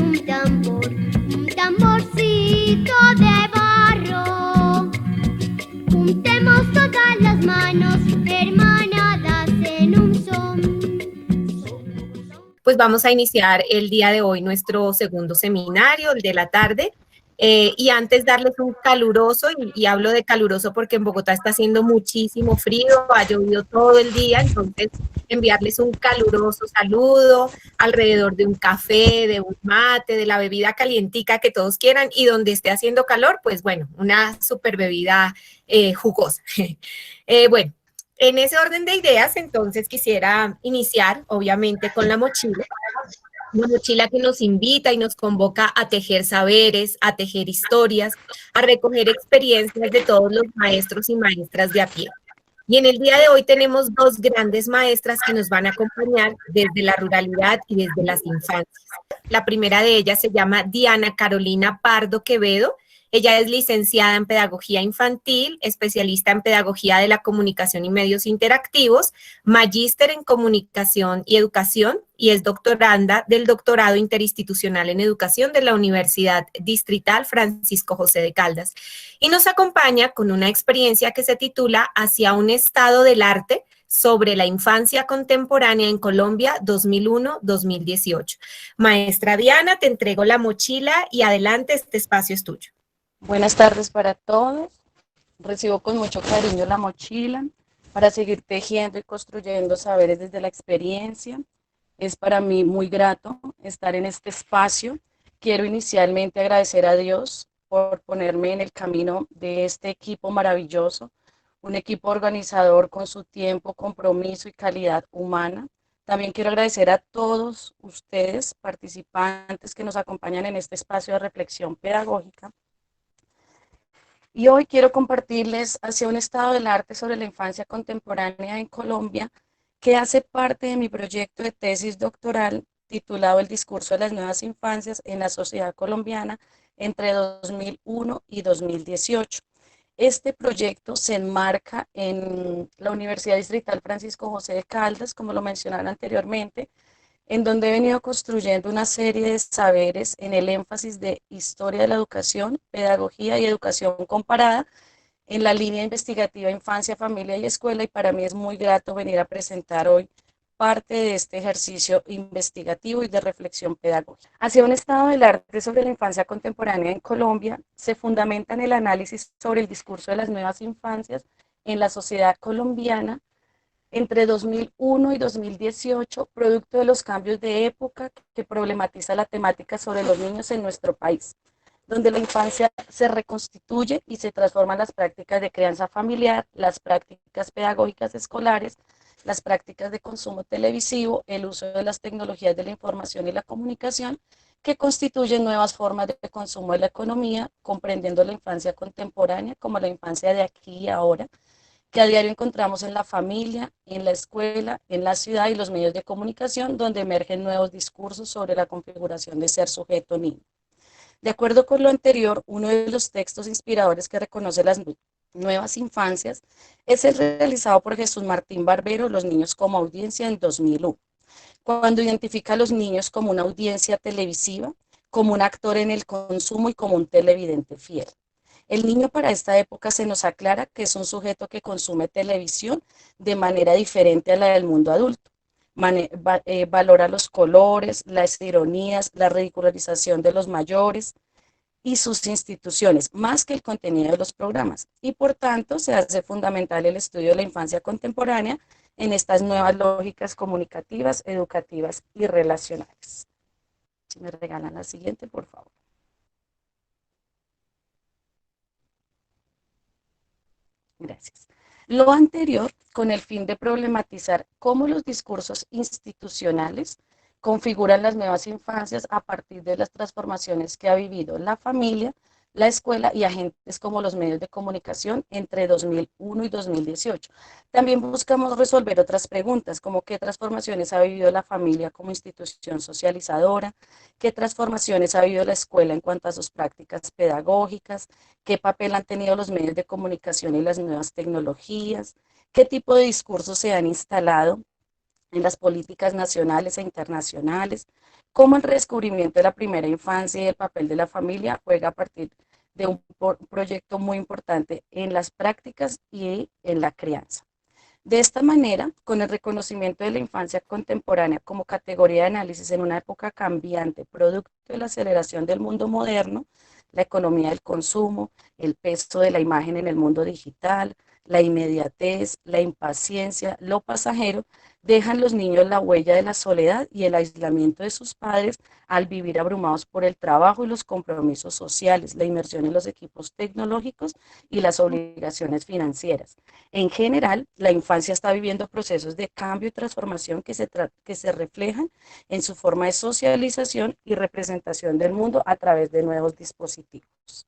un tamborcito de barro. Juntemos todas las manos, hermanadas en un son. Pues vamos a iniciar el día de hoy nuestro segundo seminario, el de la tarde. Y antes darles un caluroso, y hablo de caluroso porque en Bogotá está haciendo muchísimo frío, ha llovido todo el día, entonces enviarles un caluroso saludo alrededor de un café, de un mate, de la bebida calientica que todos quieran, y donde esté haciendo calor, pues bueno, una super bebida jugosa. Bueno, en ese orden de ideas, entonces quisiera iniciar, obviamente, con la mochila. Una mochila que nos invita y nos convoca a tejer saberes, a tejer historias, a recoger experiencias de todos los maestros y maestras de a pie. Y en el día de hoy tenemos dos grandes maestras que nos van a acompañar desde la ruralidad y desde las infancias. La primera de ellas se llama Diana Carolina Pardo Quevedo. Ella es licenciada en Pedagogía Infantil, especialista en Pedagogía de la Comunicación y Medios Interactivos, magíster en Comunicación y Educación y es doctoranda del Doctorado Interinstitucional en Educación de la Universidad Distrital Francisco José de Caldas. Y nos acompaña con una experiencia que se titula Hacia un estado del arte sobre la infancia contemporánea en Colombia 2001-2018. Maestra Diana, te entrego la mochila y adelante, este espacio es tuyo. Buenas tardes para todos. Recibo con mucho cariño la mochila para seguir tejiendo y construyendo saberes desde la experiencia. Es para mí muy grato estar en este espacio. Quiero inicialmente agradecer a Dios por ponerme en el camino de este equipo maravilloso, un equipo organizador con su tiempo, compromiso y calidad humana. También quiero agradecer a todos ustedes, participantes que nos acompañan en este espacio de reflexión pedagógica. Y hoy quiero compartirles hacia un estado del arte sobre la infancia contemporánea en Colombia, que hace parte de mi proyecto de tesis doctoral titulado El discurso de las nuevas infancias en la sociedad colombiana entre 2001 y 2018. Este proyecto se enmarca en la Universidad Distrital Francisco José de Caldas, como lo mencionaron anteriormente, en donde he venido construyendo una serie de saberes en el énfasis de historia de la educación, pedagogía y educación comparada en la línea investigativa infancia, familia y escuela, y para mí es muy grato venir a presentar hoy parte de este ejercicio investigativo y de reflexión pedagógica. Hacia un estado del arte sobre la infancia contemporánea en Colombia se fundamenta en el análisis sobre el discurso de las nuevas infancias en la sociedad colombiana entre 2001 y 2018, producto de los cambios de época que problematiza la temática sobre los niños en nuestro país, donde la infancia se reconstituye y se transforman las prácticas de crianza familiar, las prácticas pedagógicas escolares, las prácticas de consumo televisivo, el uso de las tecnologías de la información y la comunicación, que constituyen nuevas formas de consumo de la economía, comprendiendo la infancia contemporánea como la infancia de aquí y ahora, que a diario encontramos en la familia, en la escuela, en la ciudad y los medios de comunicación, donde emergen nuevos discursos sobre la configuración de ser sujeto niño. De acuerdo con lo anterior, uno de los textos inspiradores que reconoce las nuevas infancias es el realizado por Jesús Martín Barbero, Los niños como audiencia, en 2001, cuando identifica a los niños como una audiencia televisiva, como un actor en el consumo y como un televidente fiel. El niño para esta época se nos aclara que es un sujeto que consume televisión de manera diferente a la del mundo adulto. Valora los colores, las ironías, la ridicularización de los mayores y sus instituciones, más que el contenido de los programas. Y por tanto se hace fundamental el estudio de la infancia contemporánea en estas nuevas lógicas comunicativas, educativas y relacionales. Si me regalan la siguiente, por favor. Gracias. Lo anterior con el fin de problematizar cómo los discursos institucionales configuran las nuevas infancias a partir de las transformaciones que ha vivido la familia, la escuela y agentes como los medios de comunicación entre 2001 y 2018. También buscamos resolver otras preguntas, como qué transformaciones ha vivido la familia como institución socializadora, qué transformaciones ha vivido la escuela en cuanto a sus prácticas pedagógicas, qué papel han tenido los medios de comunicación y las nuevas tecnologías, qué tipo de discursos se han instalado en las políticas nacionales e internacionales, cómo el redescubrimiento de la primera infancia y el papel de la familia juega a partir de un proyecto muy importante en las prácticas y en la crianza. De esta manera, con el reconocimiento de la infancia contemporánea como categoría de análisis en una época cambiante, producto de la aceleración del mundo moderno, la economía del consumo, el peso de la imagen en el mundo digital, la inmediatez, la impaciencia, lo pasajero, dejan los niños la huella de la soledad y el aislamiento de sus padres al vivir abrumados por el trabajo y los compromisos sociales, la inmersión en los equipos tecnológicos y las obligaciones financieras. En general, la infancia está viviendo procesos de cambio y transformación que se reflejan en su forma de socialización y representación del mundo a través de nuevos dispositivos.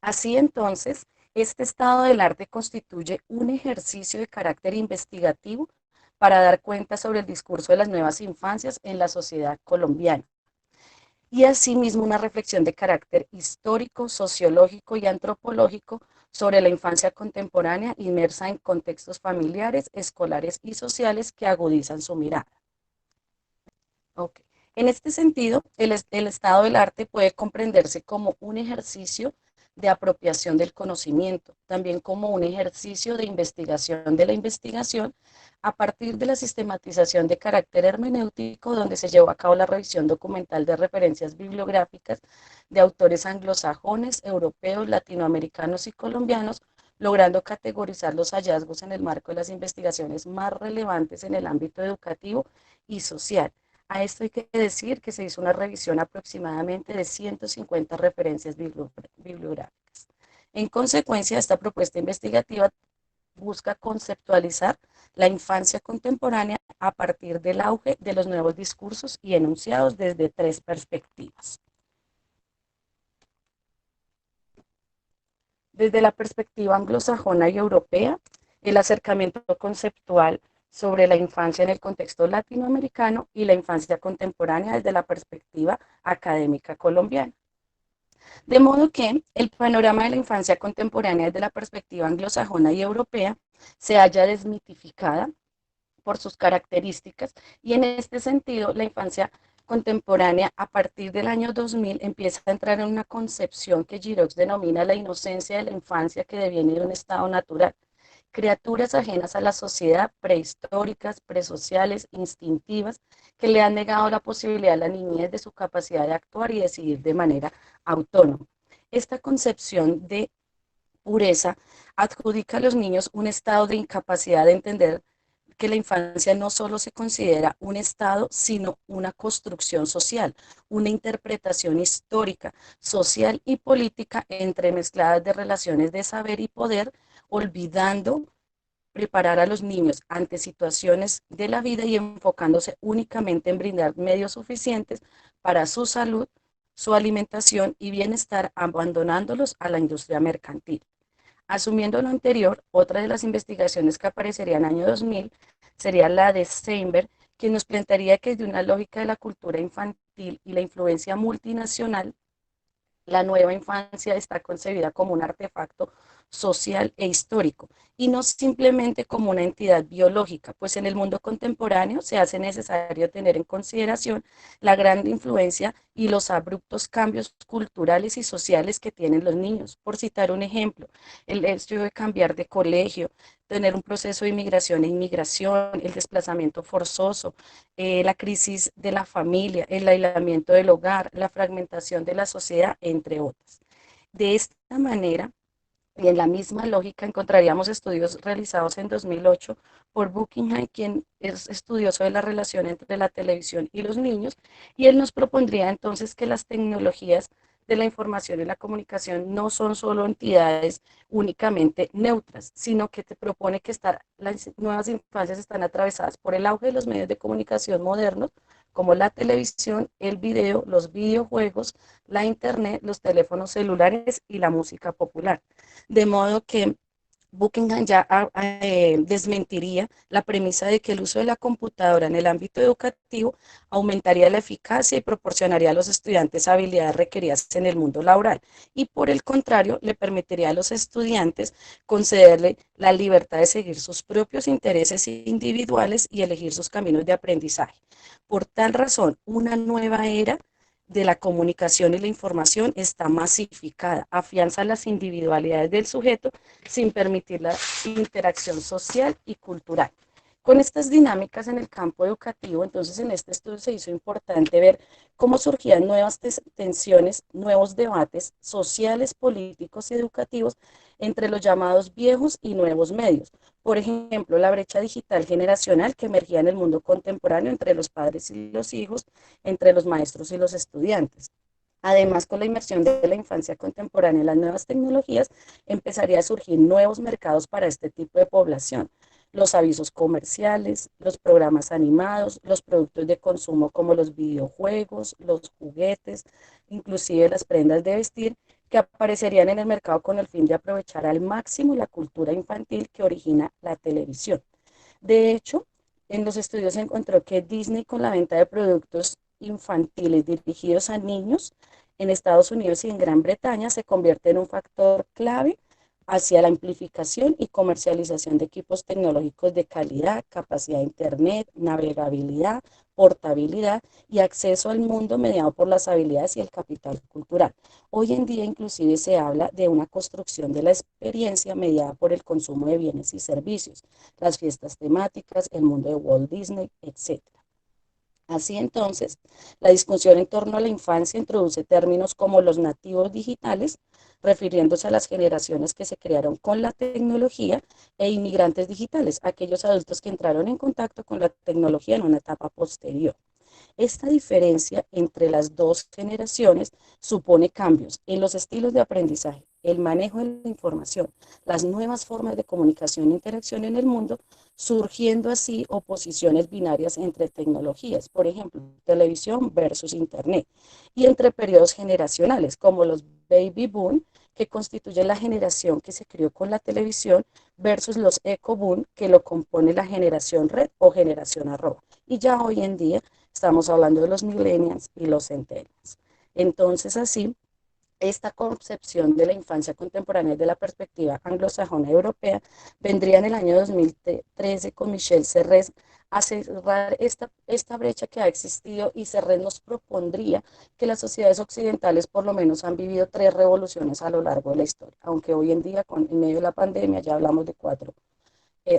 Así entonces, este estado del arte constituye un ejercicio de carácter investigativo para dar cuenta sobre el discurso de las nuevas infancias en la sociedad colombiana y asimismo una reflexión de carácter histórico, sociológico y antropológico sobre la infancia contemporánea inmersa en contextos familiares, escolares y sociales que agudizan su mirada. Okay. En este sentido, el estado del arte puede comprenderse como un ejercicio de apropiación del conocimiento, también como un ejercicio de investigación de la investigación a partir de la sistematización de carácter hermenéutico, donde se llevó a cabo la revisión documental de referencias bibliográficas de autores anglosajones, europeos, latinoamericanos y colombianos, logrando categorizar los hallazgos en el marco de las investigaciones más relevantes en el ámbito educativo y social. A esto hay que decir que se hizo una revisión aproximadamente de 150 referencias bibliográficas. En consecuencia, esta propuesta investigativa busca conceptualizar la infancia contemporánea a partir del auge de los nuevos discursos y enunciados desde tres perspectivas. Desde la perspectiva anglosajona y europea, el acercamiento conceptual sobre la infancia en el contexto latinoamericano y la infancia contemporánea desde la perspectiva académica colombiana. De modo que el panorama de la infancia contemporánea desde la perspectiva anglosajona y europea se halla desmitificada por sus características y en este sentido la infancia contemporánea a partir del año 2000 empieza a entrar en una concepción que Giroux denomina la inocencia de la infancia que deviene de un estado natural. Criaturas ajenas a la sociedad, prehistóricas, presociales, instintivas, que le han negado la posibilidad a la niñez de su capacidad de actuar y decidir de manera autónoma. Esta concepción de pureza adjudica a los niños un estado de incapacidad de entender que la infancia no solo se considera un estado, sino una construcción social, una interpretación histórica, social y política entremezcladas de relaciones de saber y poder, olvidando preparar a los niños ante situaciones de la vida y enfocándose únicamente en brindar medios suficientes para su salud, su alimentación y bienestar, abandonándolos a la industria mercantil. Asumiendo lo anterior, otra de las investigaciones que aparecería en el año 2000 sería la de Steinberg, quien nos plantearía que desde una lógica de la cultura infantil y la influencia multinacional, la nueva infancia está concebida como un artefacto social e histórico y no simplemente como una entidad biológica, pues en el mundo contemporáneo se hace necesario tener en consideración la gran influencia y los abruptos cambios culturales y sociales que tienen los niños. Por citar un ejemplo, el hecho de cambiar de colegio, tener un proceso de inmigración e inmigración, el desplazamiento forzoso, la crisis de la familia, el aislamiento del hogar, la fragmentación de la sociedad, entre otras. De esta manera, y en la misma lógica encontraríamos estudios realizados en 2008 por Buckingham, quien es estudioso de la relación entre la televisión y los niños, y él nos propondría entonces que las tecnologías de la información y la comunicación no son solo entidades únicamente neutras, sino que te propone que las nuevas infancias están atravesadas por el auge de los medios de comunicación modernos, como la televisión, el video, los videojuegos, la internet, los teléfonos celulares y la música popular. De modo que Buckingham ya desmentiría la premisa de que el uso de la computadora en el ámbito educativo aumentaría la eficacia y proporcionaría a los estudiantes habilidades requeridas en el mundo laboral y por el contrario le permitiría a los estudiantes concederle la libertad de seguir sus propios intereses individuales y elegir sus caminos de aprendizaje. Por tal razón, una nueva era de la comunicación y la información está masificada, afianza las individualidades del sujeto sin permitir la interacción social y cultural. Con estas dinámicas en el campo educativo, entonces en este estudio se hizo importante ver cómo surgían nuevas tensiones, nuevos debates sociales, políticos y educativos entre los llamados viejos y nuevos medios. Por ejemplo, la brecha digital generacional que emergía en el mundo contemporáneo entre los padres y los hijos, entre los maestros y los estudiantes. Además, con la inmersión de la infancia contemporánea en las nuevas tecnologías, empezaría a surgir nuevos mercados para este tipo de población. Los avisos comerciales, los programas animados, los productos de consumo como los videojuegos, los juguetes, inclusive las prendas de vestir, que aparecerían en el mercado con el fin de aprovechar al máximo la cultura infantil que origina la televisión. De hecho, en los estudios se encontró que Disney con la venta de productos infantiles dirigidos a niños en Estados Unidos y en Gran Bretaña se convierte en un factor clave hacia la amplificación y comercialización de equipos tecnológicos de calidad, capacidad de Internet, navegabilidad, portabilidad y acceso al mundo mediado por las habilidades y el capital cultural. Hoy en día inclusive se habla de una construcción de la experiencia mediada por el consumo de bienes y servicios, las fiestas temáticas, el mundo de Walt Disney, etcétera. Así entonces, la discusión en torno a la infancia introduce términos como los nativos digitales, refiriéndose a las generaciones que se crearon con la tecnología, e inmigrantes digitales, aquellos adultos que entraron en contacto con la tecnología en una etapa posterior. Esta diferencia entre las dos generaciones supone cambios en los estilos de aprendizaje, el manejo de la información, las nuevas formas de comunicación e interacción en el mundo, surgiendo así oposiciones binarias entre tecnologías, por ejemplo, televisión versus Internet, y entre periodos generacionales, como los baby boom, que constituyen la generación que se crió con la televisión, versus los eco boom, que lo compone la generación red o generación arroba. Y ya hoy en día estamos hablando de los millennials y los centennials. Entonces, así, esta concepción de la infancia contemporánea desde la perspectiva anglosajona europea vendría en el año 2013 con Michel Serres a cerrar esta brecha que ha existido, y Serres nos propondría que las sociedades occidentales por lo menos han vivido 3 revoluciones a lo largo de la historia, aunque hoy en día en medio de la pandemia ya hablamos de 4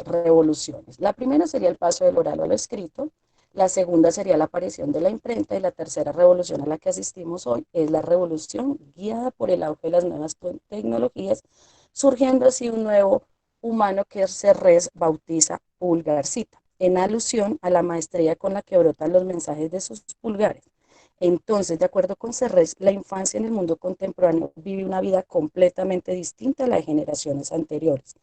revoluciones. La primera sería el paso del oral a lo escrito, la segunda sería la aparición de la imprenta, y la tercera revolución a la que asistimos hoy es la revolución guiada por el auge de las nuevas tecnologías, surgiendo así un nuevo humano que Serres bautiza pulgarcita, en alusión a la maestría con la que brotan los mensajes de sus pulgares. Entonces, de acuerdo con Serres, la infancia en el mundo contemporáneo vive una vida completamente distinta a la de generaciones anteriores.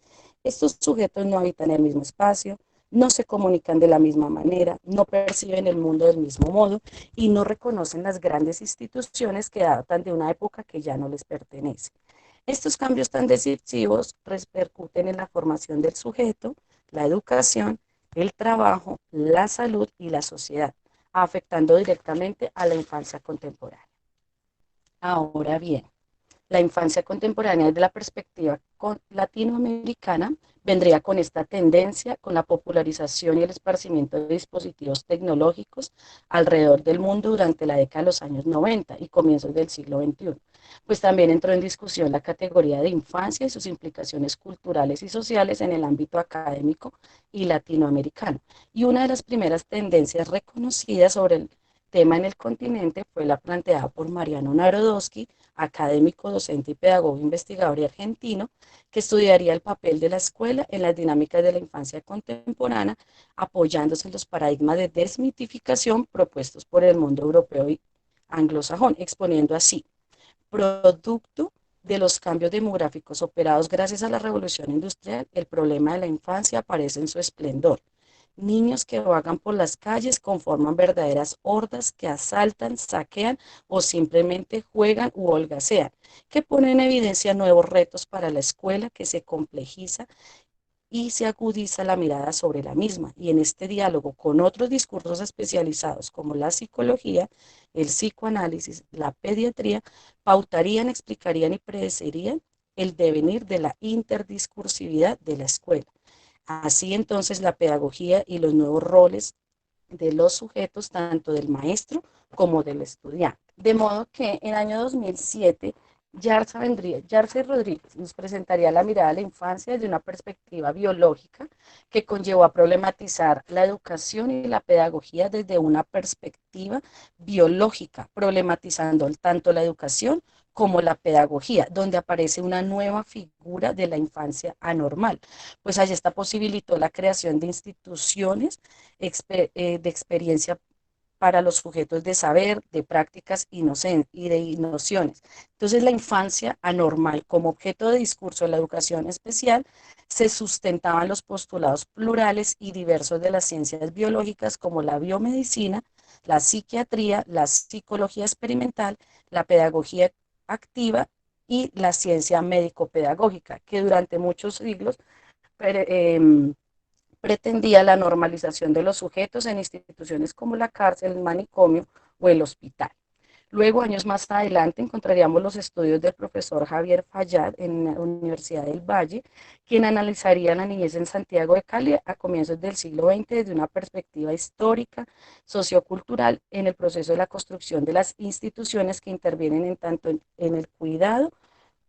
Estos sujetos no habitan el mismo espacio, no se comunican de la misma manera, no perciben el mundo del mismo modo y no reconocen las grandes instituciones que datan de una época que ya no les pertenece. Estos cambios tan decisivos repercuten en la formación del sujeto, la educación, el trabajo, la salud y la sociedad, afectando directamente a la infancia contemporánea. Ahora bien, la infancia contemporánea desde la perspectiva latinoamericana vendría con esta tendencia, con la popularización y el esparcimiento de dispositivos tecnológicos alrededor del mundo durante la década de los años 90 y comienzos del siglo XXI. Pues también entró en discusión la categoría de infancia y sus implicaciones culturales y sociales en el ámbito académico y latinoamericano. Y una de las primeras tendencias reconocidas sobre el tema en el continente fue la planteada por Mariano Narodowski, académico, docente y pedagogo investigador y argentino, que estudiaría el papel de la escuela en las dinámicas de la infancia contemporánea, apoyándose en los paradigmas de desmitificación propuestos por el mundo europeo y anglosajón, exponiendo así: producto de los cambios demográficos operados gracias a la revolución industrial, el problema de la infancia aparece en su esplendor. Niños que vagan por las calles conforman verdaderas hordas que asaltan, saquean o simplemente juegan u holgazanean, que ponen en evidencia nuevos retos para la escuela que se complejiza y se agudiza la mirada sobre la misma. Y en este diálogo con otros discursos especializados como la psicología, el psicoanálisis, la pediatría, pautarían, explicarían y predecirían el devenir de la interdiscursividad de la escuela. Así entonces la pedagogía y los nuevos roles de los sujetos, tanto del maestro como del estudiante. De modo que en el año 2007, Yarza Rodríguez nos presentaría la mirada de la infancia desde una perspectiva biológica que conllevó a problematizar la educación y la pedagogía desde una perspectiva biológica, problematizando tanto la educación como la pedagogía, donde aparece una nueva figura de la infancia anormal, pues allí está posibilitó la creación de instituciones de experiencia para los sujetos de saber, de prácticas y de nociones. Entonces, la infancia anormal como objeto de discurso de la educación especial se sustentaban los postulados plurales y diversos de las ciencias biológicas como la biomedicina, la psiquiatría, la psicología experimental, la pedagogía activa y la ciencia médico-pedagógica, que durante muchos siglos pretendía la normalización de los sujetos en instituciones como la cárcel, el manicomio o el hospital. Luego, años más adelante, encontraríamos los estudios del profesor Javier Fayad en la Universidad del Valle, quien analizaría la niñez en Santiago de Cali a comienzos del siglo XX desde una perspectiva histórica, sociocultural, en el proceso de la construcción de las instituciones que intervienen en tanto en el cuidado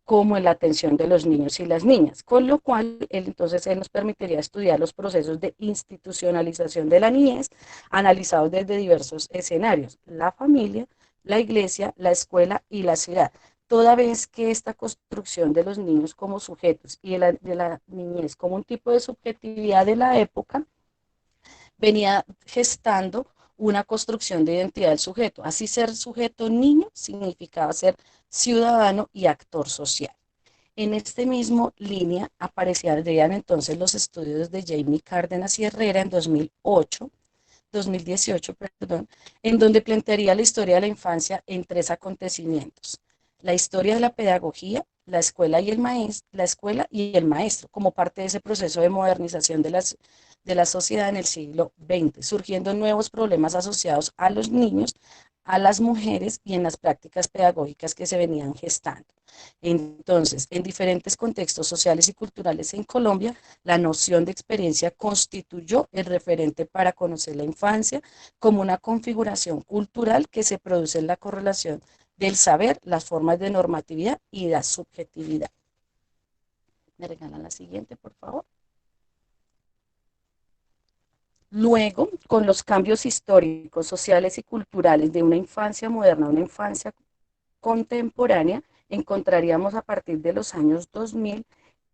como en la atención de los niños y las niñas, con lo cual él nos permitiría estudiar los procesos de institucionalización de la niñez analizados desde diversos escenarios, la familia, la iglesia, la escuela y la ciudad, toda vez que esta construcción de los niños como sujetos y de la niñez como un tipo de subjetividad de la época venía gestando una construcción de identidad del sujeto. Así ser sujeto niño significaba ser ciudadano y actor social. En este mismo línea aparecerían entonces los estudios de Jamie Cárdenas y Herrera en 2018, en donde plantearía la historia de la infancia en tres acontecimientos: la historia de la pedagogía, la escuela y el maestro, como parte de ese proceso de modernización de la sociedad en el siglo XX, surgiendo nuevos problemas asociados a los niños, a las mujeres y en las prácticas pedagógicas que se venían gestando. Entonces, en diferentes contextos sociales y culturales en Colombia, la noción de experiencia constituyó el referente para conocer la infancia como una configuración cultural que se produce en la correlación del saber, las formas de normatividad y la subjetividad. ¿Me regalan la siguiente, por favor? Luego, con los cambios históricos, sociales y culturales de una infancia moderna a una infancia contemporánea, encontraríamos a partir de los años 2000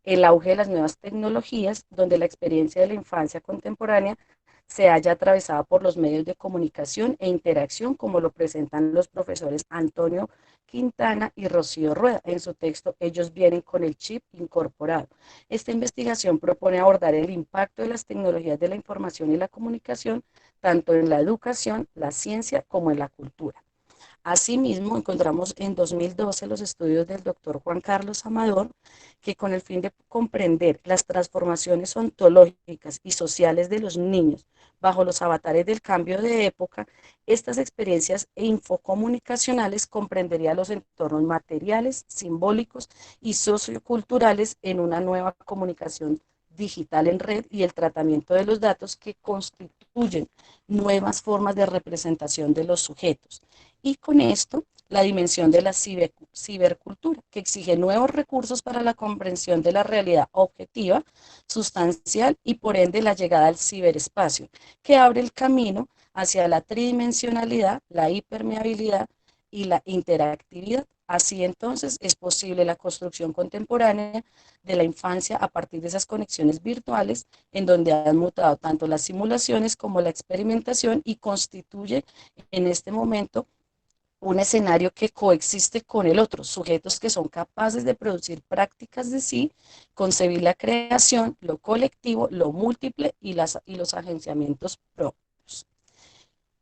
el auge de las nuevas tecnologías, donde la experiencia de la infancia contemporánea se haya atravesada por los medios de comunicación e interacción, como lo presentan los profesores Antonio Quintana y Rocío Rueda en su texto Ellos vienen con el chip incorporado. Esta investigación propone abordar el impacto de las tecnologías de la información y la comunicación, tanto en la educación, la ciencia, como en la cultura. Asimismo, encontramos en 2012 los estudios del doctor Juan Carlos Amador, que con el fin de comprender las transformaciones ontológicas y sociales de los niños bajo los avatares del cambio de época, estas experiencias infocomunicacionales comprenderían los entornos materiales, simbólicos y socioculturales en una nueva comunicación digital en red y el tratamiento de los datos que constituyen nuevas formas de representación de los sujetos. Y con esto, la dimensión de la cibercultura, que exige nuevos recursos para la comprensión de la realidad objetiva, sustancial y por ende la llegada al ciberespacio, que abre el camino hacia la tridimensionalidad, la hipermeabilidad y la interactividad. Así entonces es posible la construcción contemporánea de la infancia a partir de esas conexiones virtuales en donde han mutado tanto las simulaciones como la experimentación y constituye en este momento un escenario que coexiste con el otro, sujetos que son capaces de producir prácticas de sí, concebir la creación, lo colectivo, lo múltiple y los agenciamientos propios.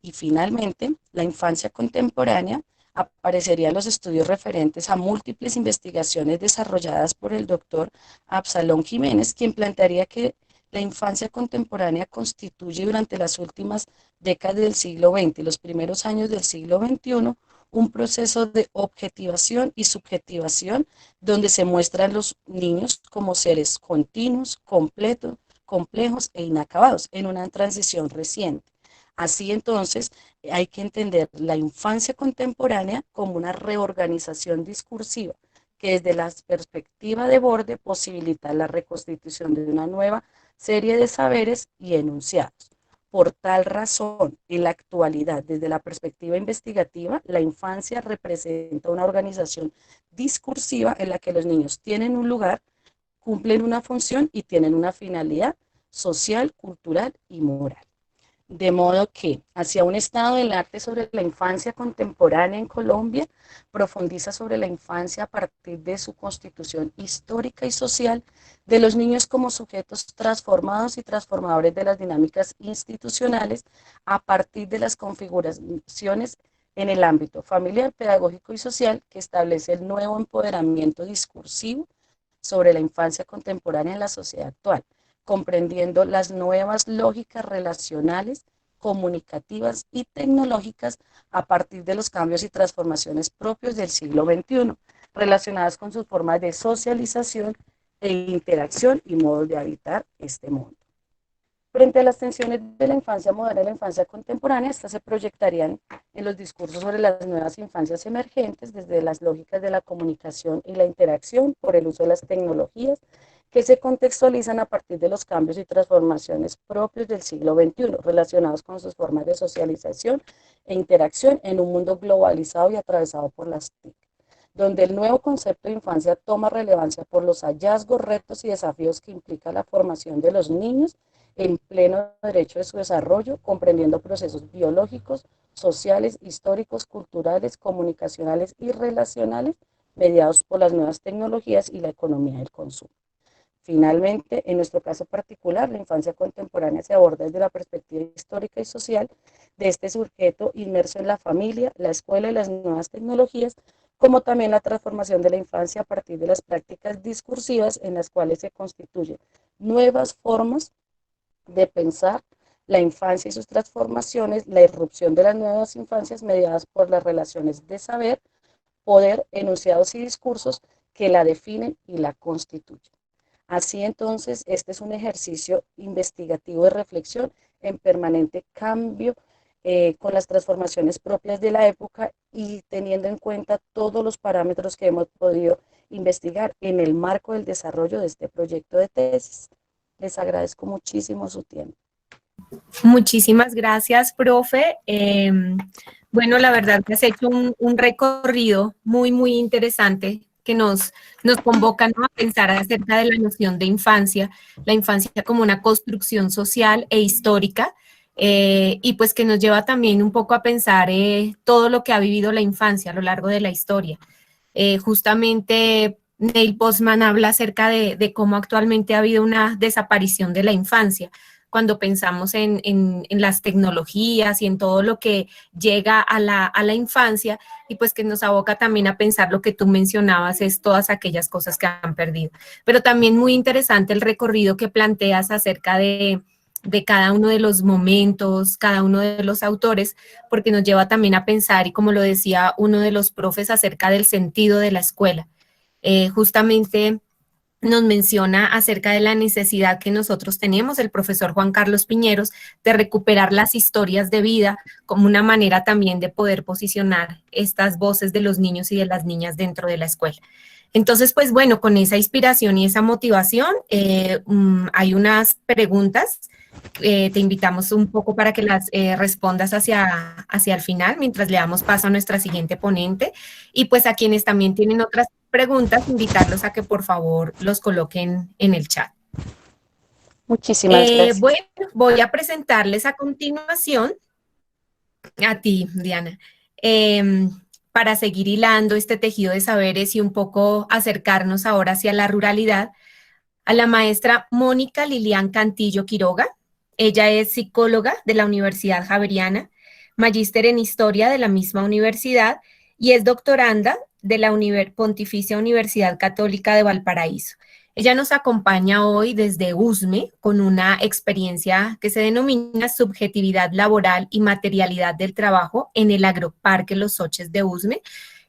Y finalmente, la infancia contemporánea aparecerían los estudios referentes a múltiples investigaciones desarrolladas por el doctor Absalón Jiménez, quien plantearía que la infancia contemporánea constituye durante las últimas décadas del siglo XX y los primeros años del siglo XXI un proceso de objetivación y subjetivación donde se muestran los niños como seres continuos, completos, complejos e inacabados en una transición reciente. Así entonces, hay que entender la infancia contemporánea como una reorganización discursiva que desde la perspectiva de Borde posibilita la reconstitución de una nueva serie de saberes y enunciados. Por tal razón, en la actualidad, desde la perspectiva investigativa, la infancia representa una organización discursiva en la que los niños tienen un lugar, cumplen una función y tienen una finalidad social, cultural y moral. De modo que, hacia un estado del arte sobre la infancia contemporánea en Colombia, profundiza sobre la infancia a partir de su constitución histórica y social, de los niños como sujetos transformados y transformadores de las dinámicas institucionales, a partir de las configuraciones en el ámbito familiar, pedagógico y social que establece el nuevo empoderamiento discursivo sobre la infancia contemporánea en la sociedad actual, comprendiendo las nuevas lógicas relacionales, comunicativas y tecnológicas a partir de los cambios y transformaciones propios del siglo XXI, relacionadas con sus formas de socialización e interacción y modos de habitar este mundo. Frente a las tensiones de la infancia moderna y la infancia contemporánea, estas se proyectarían en los discursos sobre las nuevas infancias emergentes, desde las lógicas de la comunicación y la interacción por el uso de las tecnologías, que se contextualizan a partir de los cambios y transformaciones propios del siglo XXI, relacionados con sus formas de socialización e interacción en un mundo globalizado y atravesado por las TIC, donde el nuevo concepto de infancia toma relevancia por los hallazgos, retos y desafíos que implica la formación de los niños en pleno derecho de su desarrollo, comprendiendo procesos biológicos, sociales, históricos, culturales, comunicacionales y relacionales, mediados por las nuevas tecnologías y la economía del consumo. Finalmente, en nuestro caso particular, la infancia contemporánea se aborda desde la perspectiva histórica y social de este sujeto inmerso en la familia, la escuela y las nuevas tecnologías, como también la transformación de la infancia a partir de las prácticas discursivas en las cuales se constituyen nuevas formas de pensar la infancia y sus transformaciones, la irrupción de las nuevas infancias mediadas por las relaciones de saber, poder, enunciados y discursos que la definen y la constituyen. Así entonces, este es un ejercicio investigativo de reflexión en permanente cambio con las transformaciones propias de la época y teniendo en cuenta todos los parámetros que hemos podido investigar en el marco del desarrollo de este proyecto de tesis. Les agradezco muchísimo su tiempo. Muchísimas gracias, profe. Bueno, la verdad que has hecho un recorrido muy, muy interesante que nos convoca, ¿no?, a pensar acerca de la noción de infancia, la infancia como una construcción social e histórica, y pues que nos lleva también un poco a pensar todo lo que ha vivido la infancia a lo largo de la historia. Justamente Neil Postman habla acerca de cómo actualmente ha habido una desaparición de la infancia, cuando pensamos en las tecnologías y en todo lo que llega a la infancia, y pues que nos aboca también a pensar lo que tú mencionabas, es todas aquellas cosas que han perdido. Pero también muy interesante el recorrido que planteas acerca de cada uno de los momentos, cada uno de los autores, porque nos lleva también a pensar, y como lo decía uno de los profes, acerca del sentido de la escuela. Justamente nos menciona acerca de la necesidad que nosotros tenemos, el profesor Juan Carlos Piñeros, de recuperar las historias de vida como una manera también de poder posicionar estas voces de los niños y de las niñas dentro de la escuela. Entonces, pues bueno, con esa inspiración y esa motivación, hay unas preguntas. Te invitamos un poco para que las respondas hacia el final, mientras le damos paso a nuestra siguiente ponente. Y pues a quienes también tienen otras preguntas, invitarlos a que por favor los coloquen en el chat. Muchísimas gracias. Bueno, voy a presentarles a continuación a ti, Diana. para seguir hilando este tejido de saberes y un poco acercarnos ahora hacia la ruralidad, a la maestra Mónica Lilian Cantillo Quiroga. Ella es psicóloga de la Universidad Javeriana, magíster en historia de la misma universidad y es doctoranda de la Pontificia Universidad Católica de Valparaíso. Ella nos acompaña hoy desde USME con una experiencia que se denomina subjetividad laboral y materialidad del trabajo en el Agroparque Los Soches de USME.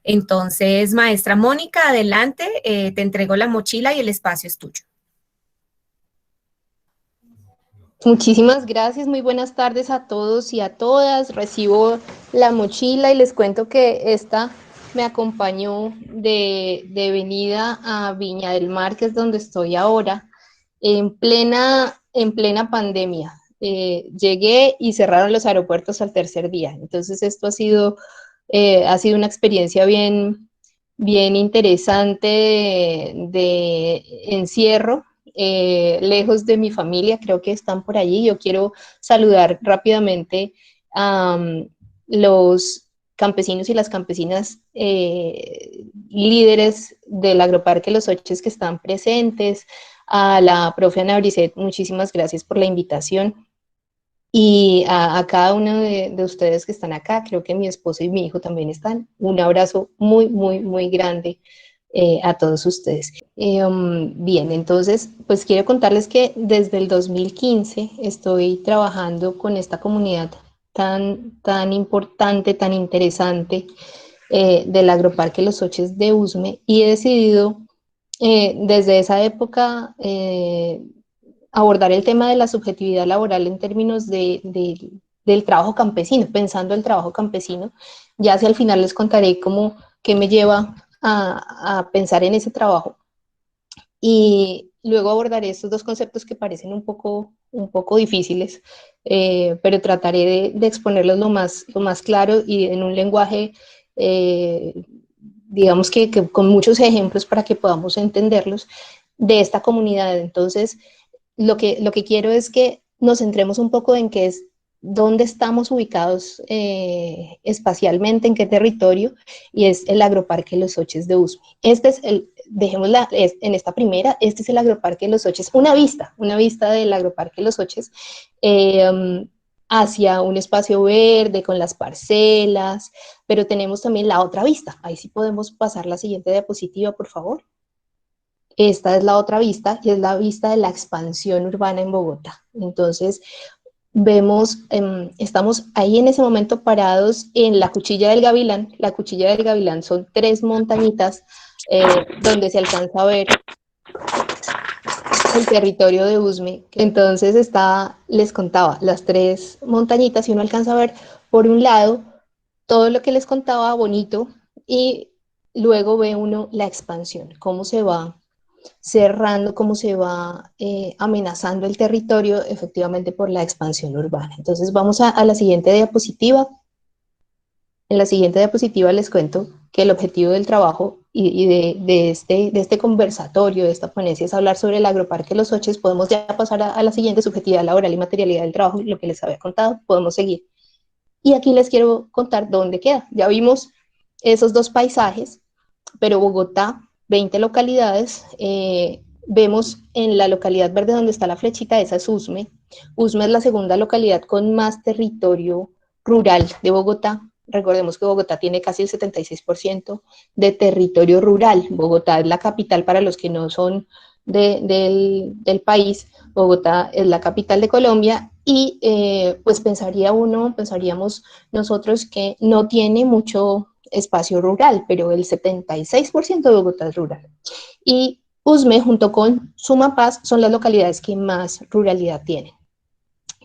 Entonces, maestra Mónica, adelante, te entrego la mochila y el espacio es tuyo. Muchísimas gracias, muy buenas tardes a todos y a todas. Recibo la mochila y les cuento que esta me acompañó de venida a Viña del Mar, que es donde estoy ahora, en plena pandemia. Llegué y cerraron los aeropuertos al tercer día. Entonces esto ha sido una experiencia bien interesante de encierro. Lejos de mi familia, creo que están por allí. Yo quiero saludar rápidamente a los campesinos y las campesinas líderes del Agroparque Los Soches que están presentes, a la profe Ana Briset, muchísimas gracias por la invitación, y a cada uno de ustedes que están acá. Creo que mi esposo y mi hijo también están. Un abrazo muy grande a todos ustedes. Bien, entonces, pues quiero contarles que desde el 2015 estoy trabajando con esta comunidad tan importante, tan interesante del Agroparque Los Soches de USME, y he decidido desde esa época abordar el tema de la subjetividad laboral en términos del trabajo campesino, pensando el trabajo campesino. Ya hacia el final les contaré cómo, qué me lleva a pensar en ese trabajo, y luego abordaré estos dos conceptos que parecen un poco difíciles, pero trataré de exponerlos lo más claro y en un lenguaje, digamos que con muchos ejemplos para que podamos entenderlos, de esta comunidad. Entonces, lo que quiero es que nos centremos un poco en qué es, dónde estamos ubicados espacialmente, en qué territorio, y es el Agroparque Los Soches de USME. Este es dejémosla en esta primera, este es el Agroparque Los Soches, una vista del Agroparque Los Soches hacia un espacio verde con las parcelas, pero tenemos también la otra vista. Ahí sí podemos pasar la siguiente diapositiva, por favor. Esta es la otra vista, y es la vista de la expansión urbana en Bogotá. Entonces, vemos, estamos ahí en ese momento parados en la Cuchilla del Gavilán. La Cuchilla del Gavilán son 3 montañitas donde se alcanza a ver el territorio de USME. Entonces les contaba, las 3 montañitas, y uno alcanza a ver por un lado todo lo que les contaba bonito, y luego ve uno la expansión, cómo se va cerrando, cómo se va amenazando el territorio efectivamente por la expansión urbana. Entonces vamos a la siguiente diapositiva. En la siguiente diapositiva les cuento que el objetivo del trabajo y de este conversatorio, de esta ponencia, es hablar sobre el Agroparque Los Soches. Podemos ya pasar a la siguiente, subjetividad laboral y materialidad del trabajo, lo que les había contado, podemos seguir. Y aquí les quiero contar dónde queda. Ya vimos esos dos paisajes, pero Bogotá, 20 localidades, vemos en la localidad verde donde está la flechita, esa es USME. USME es la segunda localidad con más territorio rural de Bogotá. Recordemos que Bogotá tiene casi el 76% de territorio rural. Bogotá es la capital para los que no son del país. Bogotá es la capital de Colombia, y pues pensaríamos nosotros que no tiene mucho espacio rural, pero el 76% de Bogotá es rural. Y USME junto con Sumapaz son las localidades que más ruralidad tienen.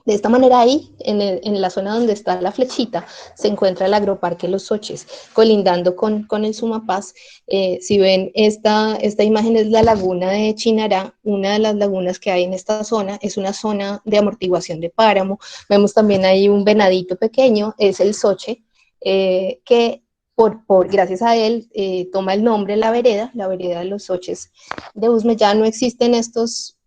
De esta manera, ahí, en la zona donde está la flechita, se encuentra el Agroparque Los Soches, colindando con el Sumapaz. Si ven, esta imagen es la laguna de Chinará, una de las lagunas que hay en esta zona. Es una zona de amortiguación de páramo. Vemos también ahí un venadito pequeño, es el Soche, que gracias a él toma el nombre la vereda de Los Soches de USME. Ya no existen estos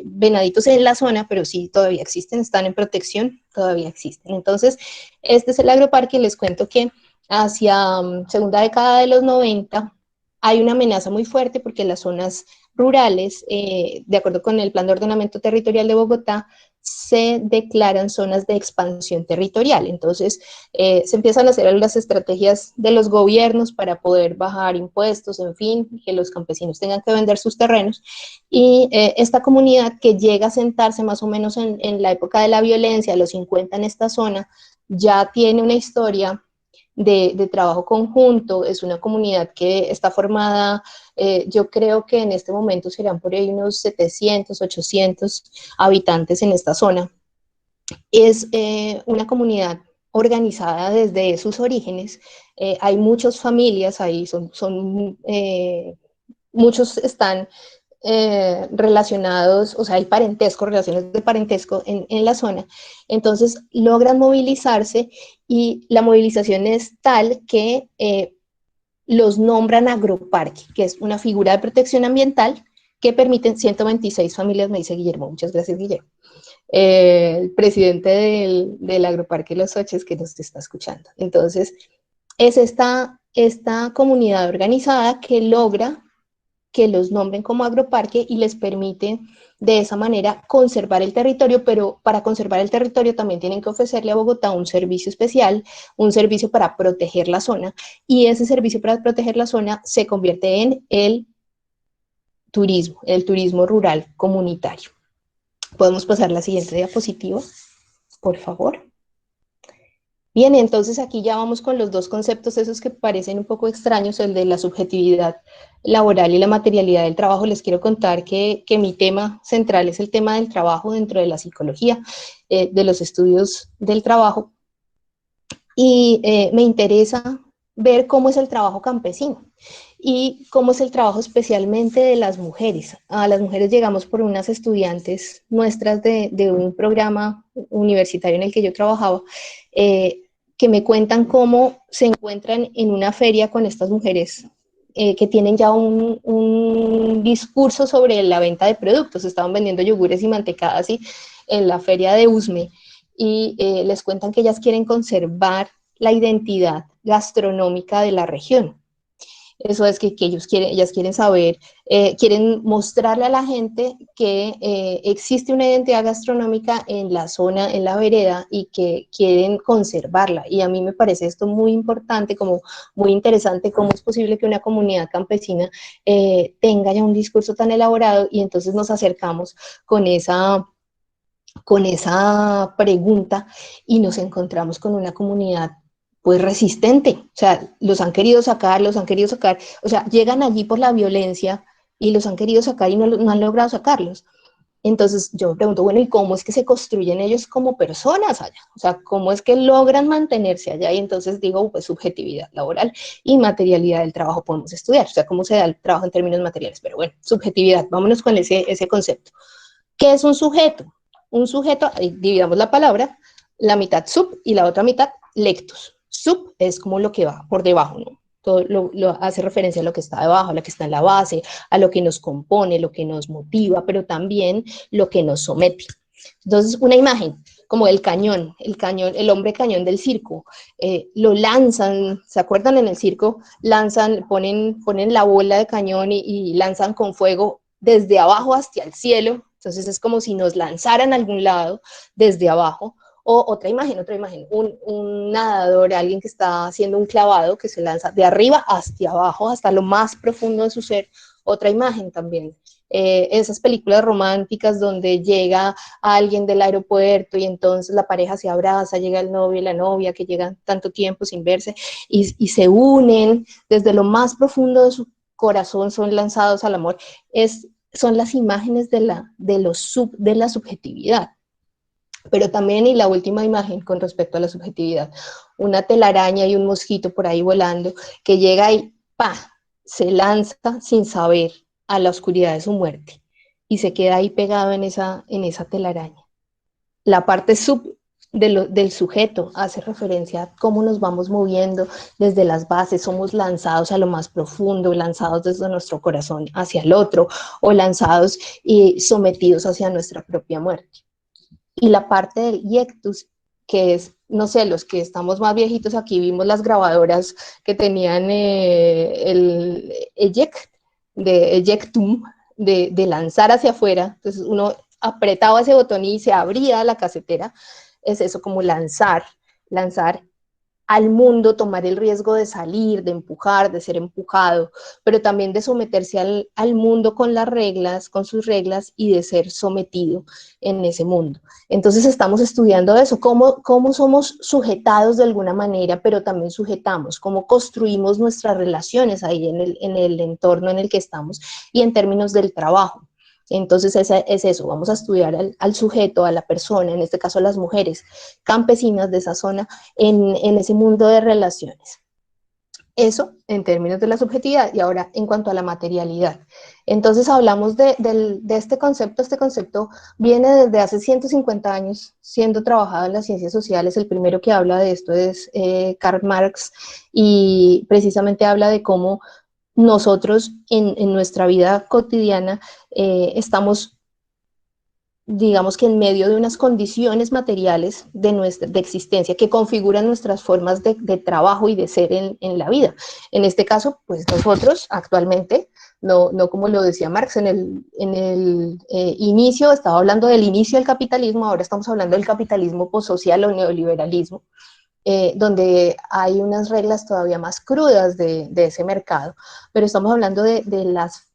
venaditos en la zona, pero sí todavía existen, están en protección, todavía existen. Entonces, este es el agroparque. Les cuento que hacia segunda década de los 90, hay una amenaza muy fuerte porque las zonas rurales, de acuerdo con el Plan de Ordenamiento Territorial de Bogotá, se declaran zonas de expansión territorial. Entonces, se empiezan a hacer las estrategias de los gobiernos para poder bajar impuestos, en fin, que los campesinos tengan que vender sus terrenos. Y esta comunidad que llega a sentarse más o menos en la época de la violencia, a los 50 en esta zona, ya tiene una historia de trabajo conjunto, es una comunidad que está formada, yo creo que en este momento serán por ahí unos 700, 800 habitantes en esta zona. Es una comunidad organizada desde sus orígenes, hay muchas familias ahí, muchos están relacionados, o sea, hay parentesco, relaciones de parentesco en la zona, entonces logran movilizarse y la movilización es tal que los nombran agroparque, que es una figura de protección ambiental que permiten 126 familias, me dice Guillermo, muchas gracias Guillermo, el presidente del agroparque Los Soches que nos está escuchando. Entonces, es esta comunidad organizada que logra que los nombren como agroparque y les permite de esa manera conservar el territorio, pero para conservar el territorio también tienen que ofrecerle a Bogotá un servicio especial, un servicio para proteger la zona, y ese servicio para proteger la zona se convierte en el turismo rural comunitario. ¿Podemos pasar la siguiente diapositiva, por favor? Bien, entonces aquí ya vamos con los dos conceptos esos que parecen un poco extraños, el de la subjetividad laboral y la materialidad del trabajo. Les quiero contar que mi tema central es el tema del trabajo dentro de la psicología, de los estudios del trabajo, y me interesa ver cómo es el trabajo campesino y cómo es el trabajo especialmente de las mujeres. A las mujeres llegamos por unas estudiantes nuestras de un programa universitario en el que yo trabajaba, que me cuentan cómo se encuentran en una feria con estas mujeres que tienen ya un discurso sobre la venta de productos. Estaban vendiendo yogures y mantecadas en la feria de Usme, y les cuentan que ellas quieren conservar la identidad gastronómica de la región. Eso es que ellas quieren saber, quieren mostrarle a la gente que existe una identidad gastronómica en la zona, en la vereda, y que quieren conservarla. Y a mí me parece esto muy importante, como muy interesante, cómo es posible que una comunidad campesina tenga ya un discurso tan elaborado, y entonces nos acercamos con esa pregunta y nos encontramos con una comunidad pues resistente, o sea, los han querido sacar, o sea, llegan allí por la violencia y los han querido sacar y no han logrado sacarlos. Entonces yo me pregunto, bueno, ¿y cómo es que se construyen ellos como personas allá? O sea, ¿cómo es que logran mantenerse allá? Y entonces digo, pues subjetividad laboral y materialidad del trabajo podemos estudiar, o sea, cómo se da el trabajo en términos materiales. Pero bueno, subjetividad, vámonos con ese concepto. ¿Qué es un sujeto? Un sujeto, dividamos la palabra, la mitad sub y la otra mitad lectus. Sub es como lo que va por debajo, ¿no? Todo lo hace referencia a lo que está debajo, a lo que está en la base, a lo que nos compone, lo que nos motiva, pero también lo que nos somete. Entonces, una imagen como el cañón, el hombre cañón del circo, lo lanzan, ¿se acuerdan? En el circo ponen la bola de cañón y lanzan con fuego desde abajo hacia el cielo. Entonces es como si nos lanzaran a algún lado desde abajo. O otra imagen, un nadador, alguien que está haciendo un clavado, que se lanza de arriba hacia abajo, hasta lo más profundo de su ser. Otra imagen también. Esas películas románticas donde llega alguien del aeropuerto y entonces la pareja se abraza, llega el novio y la novia que llegan tanto tiempo sin verse y se unen desde lo más profundo de su corazón, son lanzados al amor. Son las imágenes de la subjetividad. Pero también, y la última imagen con respecto a la subjetividad, una telaraña y un mosquito por ahí volando que llega y ¡pa!, se lanza sin saber a la oscuridad de su muerte y se queda ahí pegado en esa telaraña. La parte sub del sujeto hace referencia a cómo nos vamos moviendo desde las bases, somos lanzados a lo más profundo, lanzados desde nuestro corazón hacia el otro, o lanzados y sometidos hacia nuestra propia muerte. Y la parte del iectus que es, no sé, los que estamos más viejitos aquí vimos las grabadoras que tenían el ejectum, de lanzar hacia afuera, entonces uno apretaba ese botón y se abría la casetera, es eso como lanzar al mundo, tomar el riesgo de salir, de empujar, de ser empujado, pero también de someterse al mundo con las reglas, con sus reglas, y de ser sometido en ese mundo. Entonces estamos estudiando eso, cómo somos sujetados de alguna manera, pero también sujetamos, cómo construimos nuestras relaciones ahí en el entorno en el que estamos y en términos del trabajo. Entonces es eso, vamos a estudiar al sujeto, a la persona, en este caso a las mujeres campesinas de esa zona, en ese mundo de relaciones. Eso en términos de la subjetividad. Y ahora en cuanto a la materialidad. Entonces hablamos de este concepto viene desde hace 150 años siendo trabajado en las ciencias sociales. El primero que habla de esto es Karl Marx, y precisamente habla de cómo nosotros en nuestra vida cotidiana estamos, digamos que en medio de unas condiciones materiales de existencia que configuran nuestras formas de trabajo y de ser en la vida. En este caso, pues nosotros actualmente, no como lo decía Marx en el inicio, estaba hablando del inicio del capitalismo, ahora estamos hablando del capitalismo postsocial o neoliberalismo, donde hay unas reglas todavía más crudas de ese mercado, pero estamos hablando de las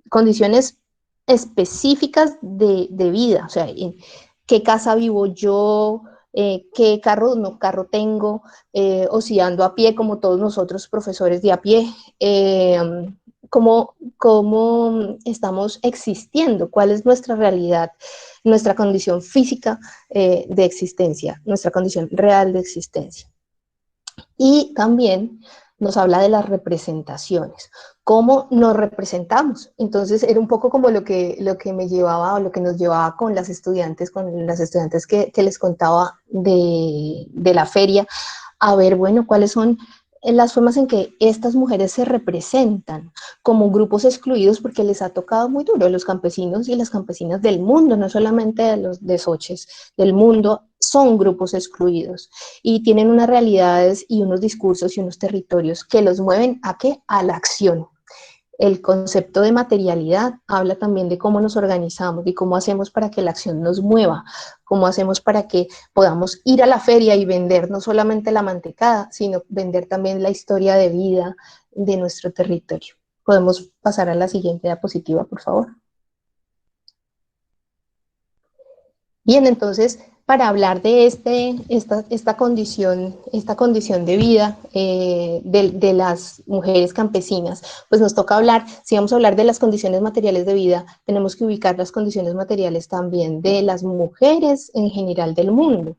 condiciones específicas de vida, o sea, en qué casa vivo yo, qué carro tengo, o si ando a pie como todos nosotros profesores de a pie, cómo estamos existiendo, cuál es nuestra realidad, nuestra condición física de existencia, nuestra condición real de existencia. Y también nos habla de las representaciones, cómo nos representamos. Entonces era un poco como lo que me llevaba, o lo que nos llevaba con las estudiantes que les contaba de la feria, a ver, bueno, cuáles son las formas en que estas mujeres se representan como grupos excluidos, porque les ha tocado muy duro. Los campesinos y las campesinas del mundo, no solamente de los de Soches, del mundo, son grupos excluidos y tienen unas realidades y unos discursos y unos territorios que los mueven ¿a qué? A la acción. El concepto de materialidad habla también de cómo nos organizamos y cómo hacemos para que la acción nos mueva, cómo hacemos para que podamos ir a la feria y vender no solamente la mantecada, sino vender también la historia de vida de nuestro territorio. Podemos pasar a la siguiente diapositiva, por favor. Bien, entonces, para hablar de esta condición de vida de las mujeres campesinas, pues nos toca hablar, si vamos a hablar de las condiciones materiales de vida, tenemos que ubicar las condiciones materiales también de las mujeres en general del mundo.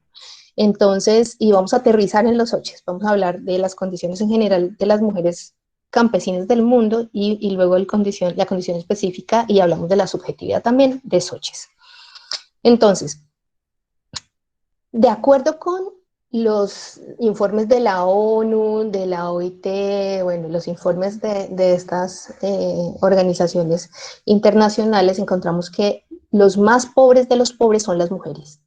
Entonces, y vamos a aterrizar en los Soches, vamos a hablar de las condiciones en general de las mujeres campesinas del mundo y luego la condición específica, y hablamos de la subjetividad también de Soches. Entonces, de acuerdo con los informes de la ONU, de la OIT, bueno, los informes de estas organizaciones internacionales, encontramos que los más pobres de los pobres son las mujeres.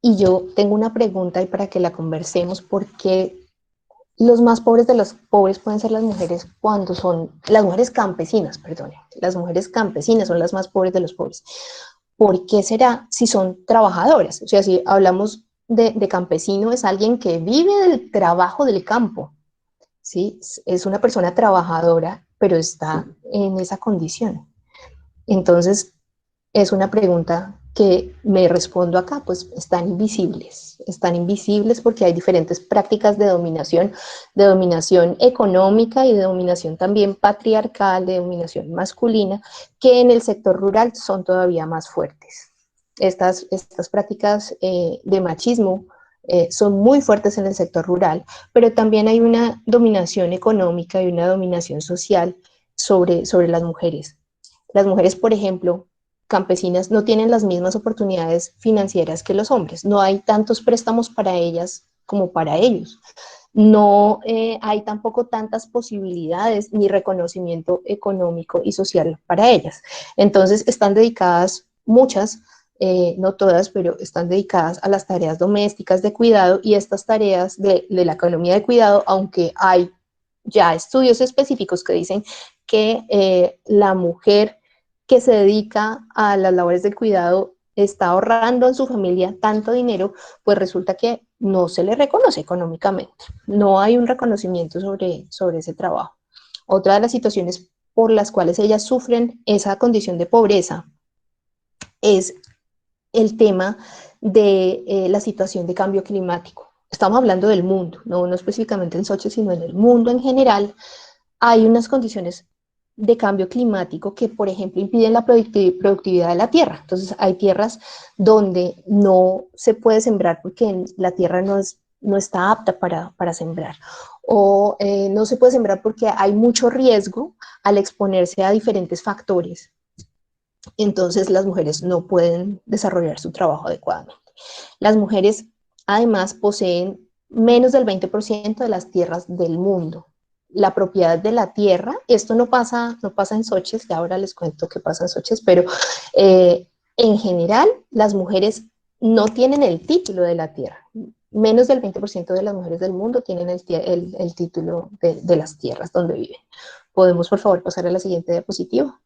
Y yo tengo una pregunta y para que la conversemos, ¿por qué los más pobres de los pobres pueden ser las mujeres cuando son, las mujeres campesinas, perdón, las mujeres campesinas son las más pobres de los pobres? ¿Por qué será si son trabajadoras? O sea, si hablamos de campesino, es alguien que vive del trabajo del campo, ¿sí? Es una persona trabajadora, pero está en esa condición. Entonces, es una pregunta que me respondo acá, pues están invisibles porque hay diferentes prácticas de dominación económica y de dominación también patriarcal, de dominación masculina, que en el sector rural son todavía más fuertes. Estas prácticas de machismo son muy fuertes en el sector rural, pero también hay una dominación económica y una dominación social sobre las mujeres. Las mujeres, por ejemplo, campesinas, no tienen las mismas oportunidades financieras que los hombres. No hay tantos préstamos para ellas como para ellos. No hay tampoco tantas posibilidades ni reconocimiento económico y social para ellas. Entonces están dedicadas muchas no todas, pero están dedicadas a las tareas domésticas de cuidado, y estas tareas de la economía de cuidado, aunque hay ya estudios específicos que dicen que la mujer que se dedica a las labores de cuidado está ahorrando en su familia tanto dinero, pues resulta que no se le reconoce económicamente, no hay un reconocimiento sobre ese trabajo. Otra de las situaciones por las cuales ellas sufren esa condición de pobreza es el tema de la situación de cambio climático. Estamos hablando del mundo, no específicamente en Sochi, sino en el mundo en general. Hay unas condiciones de cambio climático que, por ejemplo, impiden la productividad de la tierra. Entonces, hay tierras donde no se puede sembrar porque la tierra no está apta para sembrar. O no se puede sembrar porque hay mucho riesgo al exponerse a diferentes factores. Entonces, las mujeres no pueden desarrollar su trabajo adecuadamente. Las mujeres, además, poseen menos del 20% de las tierras del mundo. La propiedad de la tierra, esto no pasa en Sochi, ya ahora les cuento qué pasa en Sochi, pero en general las mujeres no tienen el título de la tierra. Menos del 20% de las mujeres del mundo tienen el título de las tierras donde viven. ¿Podemos, por favor, pasar a la siguiente diapositiva?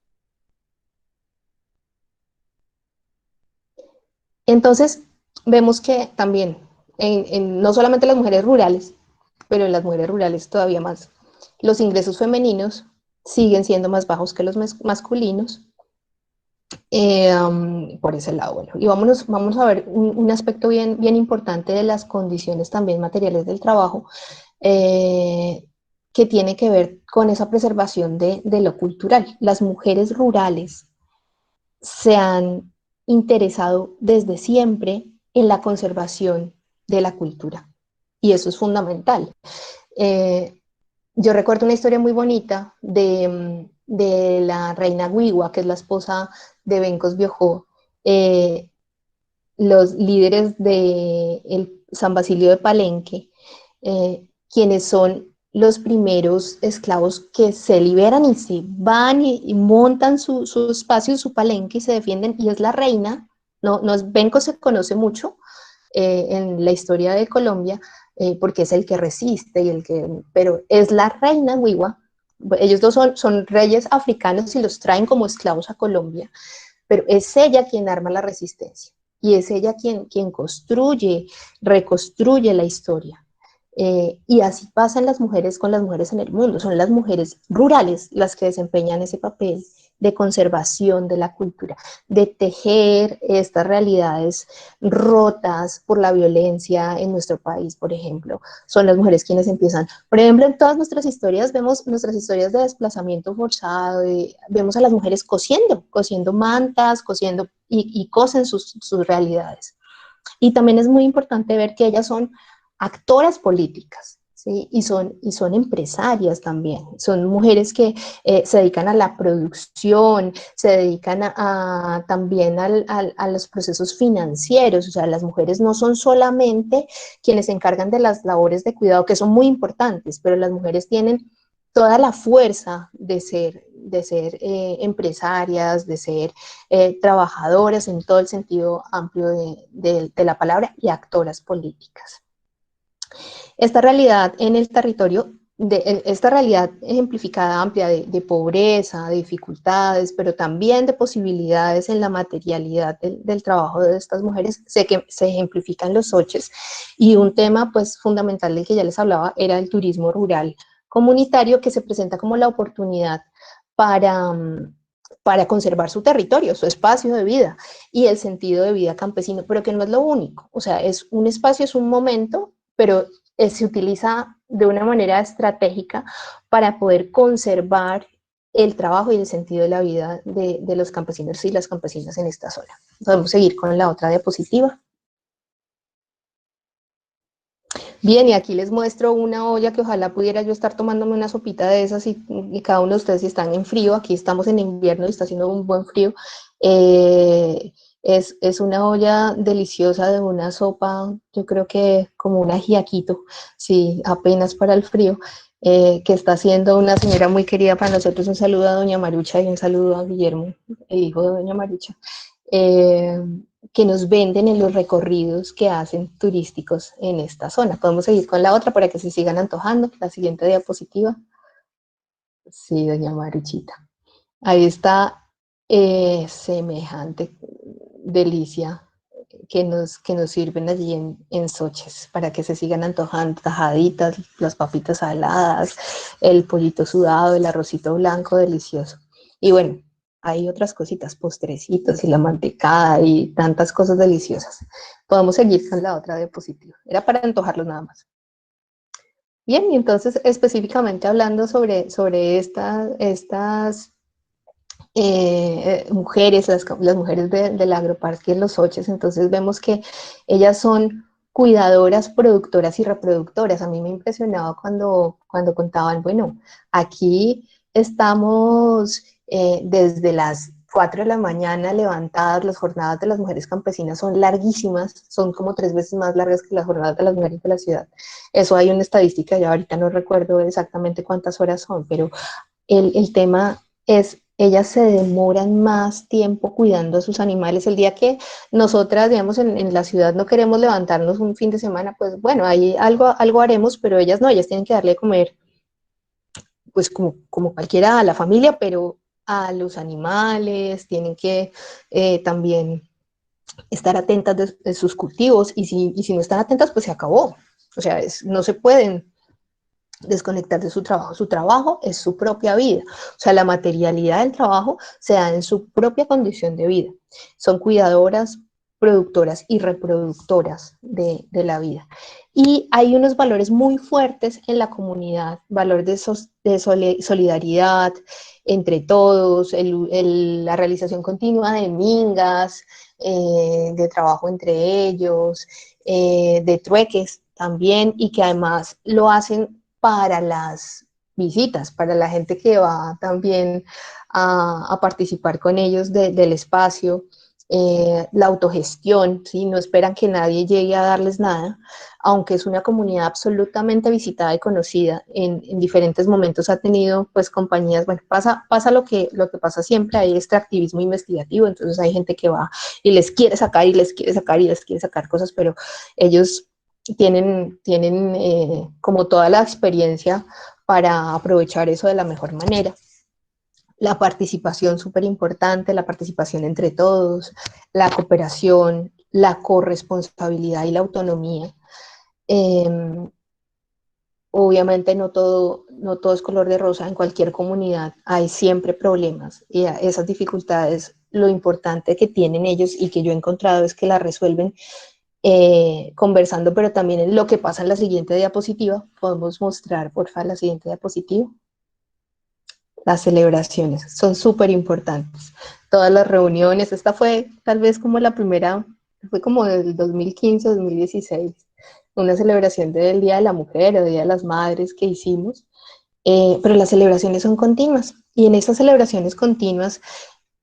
Entonces, vemos que también, no solamente las mujeres rurales, pero en las mujeres rurales todavía más, los ingresos femeninos siguen siendo más bajos que los masculinos, por ese lado. Bueno, y vamos a ver un aspecto bien importante de las condiciones también materiales del trabajo, que tiene que ver con esa preservación de lo cultural. Las mujeres rurales se han interesado desde siempre en la conservación de la cultura, y eso es fundamental. Yo recuerdo una historia muy bonita de la reina Wiwa, que es la esposa de Benkos Biojó, los líderes de San Basilio de Palenque, quienes son los primeros esclavos que se liberan y se van y montan su espacio, su palenque, y se defienden, y es la reina. No es, Benkos se conoce mucho en la historia de Colombia, porque es el que resiste, pero es la reina Wiwa. Ellos dos son reyes africanos y los traen como esclavos a Colombia, pero es ella quien arma la resistencia, y es ella quien construye, reconstruye la historia. Y así pasan las mujeres con las mujeres en el mundo. Son las mujeres rurales las que desempeñan ese papel de conservación de la cultura, de tejer estas realidades rotas por la violencia en nuestro país, por ejemplo. Son las mujeres quienes empiezan. Por ejemplo, en todas nuestras historias vemos nuestras historias de desplazamiento forzado, vemos a las mujeres cosiendo mantas, cosiendo y cosen sus realidades. Y también es muy importante ver que ellas son actoras políticas, ¿sí? Y son empresarias también. Son mujeres que se dedican a la producción, se dedican también a los procesos financieros. O sea, las mujeres no son solamente quienes se encargan de las labores de cuidado, que son muy importantes, pero las mujeres tienen toda la fuerza de ser empresarias, de ser trabajadoras en todo el sentido amplio de la palabra, y actoras políticas. Esta realidad en el territorio, esta realidad ejemplificada amplia de pobreza, de dificultades, pero también de posibilidades en la materialidad del trabajo de estas mujeres, sé que se ejemplifica en los Soches, y un tema pues fundamental del que ya les hablaba era el turismo rural comunitario, que se presenta como la oportunidad para conservar su territorio, su espacio de vida y el sentido de vida campesino, pero que no es lo único. O sea, es un espacio, es un momento, pero se utiliza de una manera estratégica para poder conservar el trabajo y el sentido de la vida de los campesinos y las campesinas en esta zona. Podemos seguir con la otra diapositiva. Bien, y aquí les muestro una olla que ojalá pudiera yo estar tomándome una sopita de esas, y cada uno de ustedes, si están en frío, aquí estamos en invierno y está haciendo un buen frío. Es una olla deliciosa de una sopa, yo creo que como un ajiaquito, sí, apenas para el frío, que está haciendo una señora muy querida para nosotros. Un saludo a doña Marucha y un saludo a Guillermo, el hijo de doña Marucha. que nos venden en los recorridos que hacen turísticos en esta zona. Podemos seguir con la otra para que se sigan antojando. La siguiente diapositiva. Sí, doña Marichita. Ahí está semejante delicia que nos sirven allí en Soches para que se sigan antojando tajaditas, las papitas saladas, el pollito sudado, el arrocito blanco delicioso. Y bueno, hay otras cositas, postrecitos y la mantecada y tantas cosas deliciosas. Podemos seguir con la otra diapositiva. Era para antojarlos nada más. Bien, y entonces específicamente hablando sobre estas mujeres, las mujeres del agroparque Los Soches, entonces vemos que ellas son cuidadoras, productoras y reproductoras. A mí me impresionaba cuando contaban, bueno, aquí estamos desde las 4 de la mañana levantadas, las jornadas de las mujeres campesinas son larguísimas, son como 3 veces más largas que las jornadas de las mujeres de la ciudad. Eso hay una estadística, ya ahorita no recuerdo exactamente cuántas horas son, pero el tema es, ellas se demoran más tiempo cuidando a sus animales. El día que nosotras, digamos, en la ciudad no queremos levantarnos un fin de semana, pues bueno, ahí algo haremos, pero ellas no, ellas tienen que darle de comer, pues como cualquiera a la familia, pero a los animales, tienen que también estar atentas de sus cultivos, y si no están atentas, pues se acabó. O sea, no se pueden desconectar de su trabajo. Su trabajo es su propia vida. O sea, la materialidad del trabajo se da en su propia condición de vida. Son cuidadoras, productoras y reproductoras de la vida. Y hay unos valores muy fuertes en la comunidad, valor de solidaridad entre todos, la realización continua de mingas, de trabajo entre ellos, de trueques también, y que además lo hacen para las visitas, para la gente que va también a participar con ellos del espacio, la autogestión, ¿sí? No esperan que nadie llegue a darles nada, aunque es una comunidad absolutamente visitada y conocida. En diferentes momentos ha tenido pues compañías, bueno, pasa lo que pasa siempre, hay extractivismo investigativo, entonces hay gente que va y les quiere sacar y les quiere sacar y les quiere sacar cosas, pero ellos tienen como toda la experiencia para aprovechar eso de la mejor manera. La participación súper importante, la participación entre todos, la cooperación, la corresponsabilidad y la autonomía. Obviamente no todo es color de rosa, en cualquier comunidad hay siempre problemas, y esas dificultades, lo importante que tienen ellos y que yo he encontrado es que las resuelven conversando, pero también en lo que pasa en la siguiente diapositiva. Podemos mostrar, por favor, la siguiente diapositiva. Las celebraciones son súper importantes. Todas las reuniones, esta fue tal vez como la primera, fue como del 2015, 2016, una celebración del Día de la Mujer o Día de las Madres que hicimos, pero las celebraciones son continuas, y en esas celebraciones continuas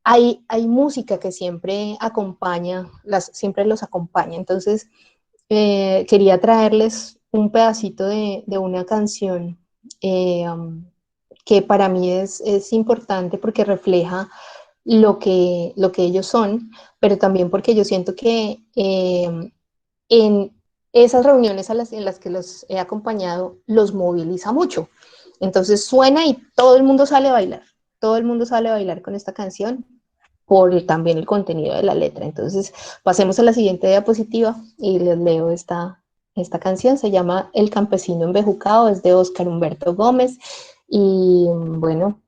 hay música que siempre acompaña, siempre los acompaña. Entonces, quería traerles un pedacito de una canción que para mí es importante porque refleja lo que ellos son, pero también porque yo siento que en esas reuniones en las que los he acompañado los moviliza mucho. Entonces suena y todo el mundo sale a bailar, todo el mundo sale a bailar con esta canción por también el contenido de la letra. Entonces pasemos a la siguiente diapositiva y les leo esta canción. Se llama El campesino embejucado, es de Óscar Humberto Gómez, y bueno,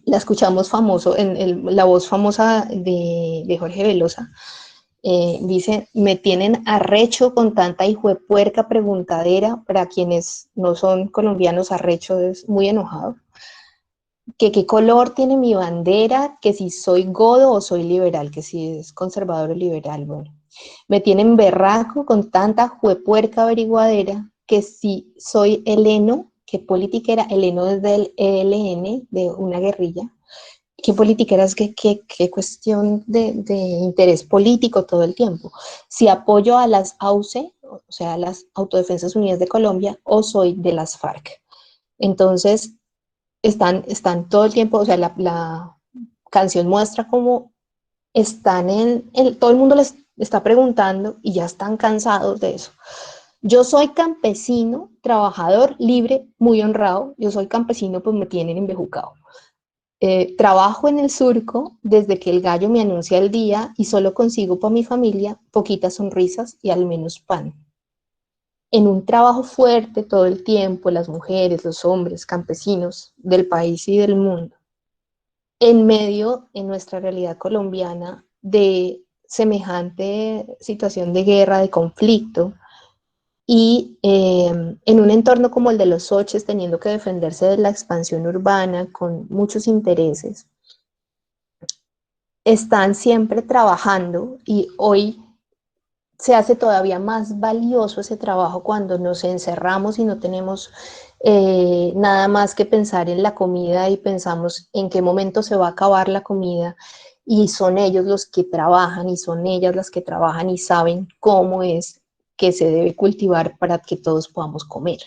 la escuchamos famoso, la voz famosa de Jorge Velosa. Dice: me tienen arrecho con tanta hijuepuerca preguntadera. Para quienes no son colombianos, arrecho es muy enojado. Que qué color tiene mi bandera, que si soy godo o soy liberal, que si es conservador o liberal. Bueno, me tienen berraco con tanta juepuerca averiguadera, que si soy heleno, ¿qué política era? Heleno desde el ELN, de una guerrilla. ¿Qué política era? Es qué cuestión de interés político todo el tiempo. Si apoyo a las AUCE, o sea, a las Autodefensas Unidas de Colombia, o soy de las FARC. Entonces, están todo el tiempo, o sea, la canción muestra cómo todo el mundo les está preguntando y ya están cansados de eso. Yo soy campesino, trabajador, libre, muy honrado. Yo soy campesino, pues me tienen embejucado. Trabajo en el surco desde que el gallo me anuncia el día y solo consigo para mi familia poquitas sonrisas y al menos pan. En un trabajo fuerte todo el tiempo, las mujeres, los hombres, campesinos del país y del mundo, en medio, en nuestra realidad colombiana, de semejante situación de guerra, de conflicto, y en un entorno como el de los Soches, teniendo que defenderse de la expansión urbana con muchos intereses, están siempre trabajando y hoy se hace todavía más valioso ese trabajo cuando nos encerramos y no tenemos nada más que pensar en la comida y pensamos en qué momento se va a acabar la comida y son ellos los que trabajan y son ellas las que trabajan y saben cómo es que se debe cultivar para que todos podamos comer.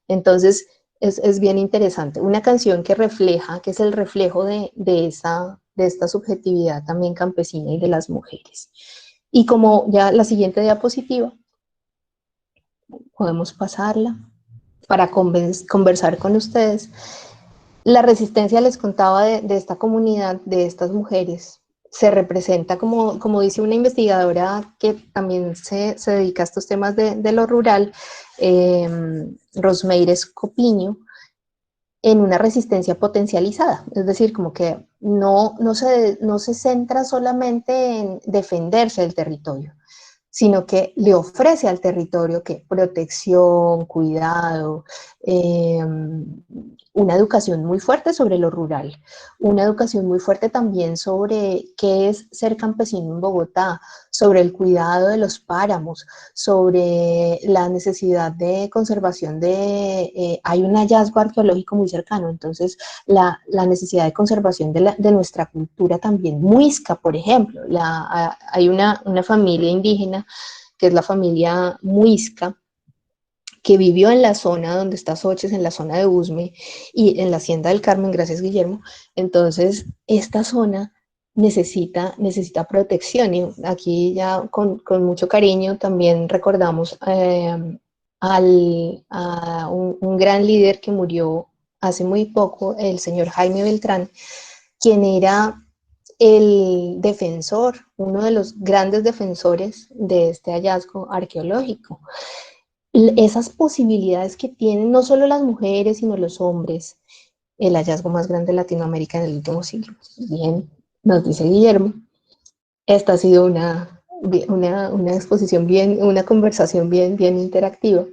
Entonces es bien interesante. Una canción que refleja, que es el reflejo de esta subjetividad también campesina y de las mujeres. Y como ya la siguiente diapositiva, podemos pasarla para conversar con ustedes. La resistencia, les contaba, de esta comunidad, de estas mujeres, se representa, como dice una investigadora que también se dedica a estos temas de lo rural, Rosmeires Copiño, en una resistencia potencializada, es decir, como que no se centra solamente en defenderse del territorio, sino que le ofrece al territorio que protección, cuidado, una educación muy fuerte sobre lo rural, una educación muy fuerte también sobre qué es ser campesino en Bogotá, sobre el cuidado de los páramos, sobre la necesidad de conservación hay un hallazgo arqueológico muy cercano, entonces la necesidad de conservación de nuestra cultura también, muisca, por ejemplo, hay una familia indígena que es la familia muisca, que vivió en la zona donde está Soches, en la zona de Usme y en la Hacienda del Carmen, gracias Guillermo. Entonces, esta zona necesita protección y aquí ya con mucho cariño también recordamos a un gran líder que murió hace muy poco, el señor Jaime Beltrán, quien era el defensor, uno de los grandes defensores de este hallazgo arqueológico. Esas posibilidades que tienen no solo las mujeres, sino los hombres, el hallazgo más grande de Latinoamérica en el último siglo. Bien, nos dice Guillermo, esta ha sido una exposición una conversación bien interactiva.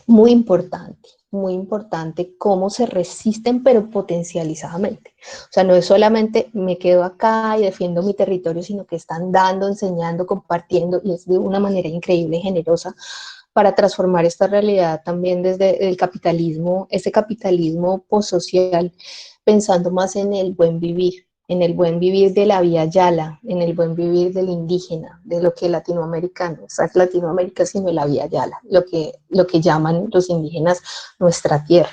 Muy importante cómo se resisten, pero potencializadamente. O sea, no es solamente me quedo acá y defiendo mi territorio, sino que están dando, enseñando, compartiendo, y es de una manera increíble, generosa, para transformar esta realidad también desde el capitalismo, ese capitalismo postsocial, pensando más en el buen vivir de la vía Yala, en el buen vivir del indígena, de lo que latinoamericano, o sea, Latinoamérica sino la vía Yala, lo que llaman los indígenas nuestra tierra.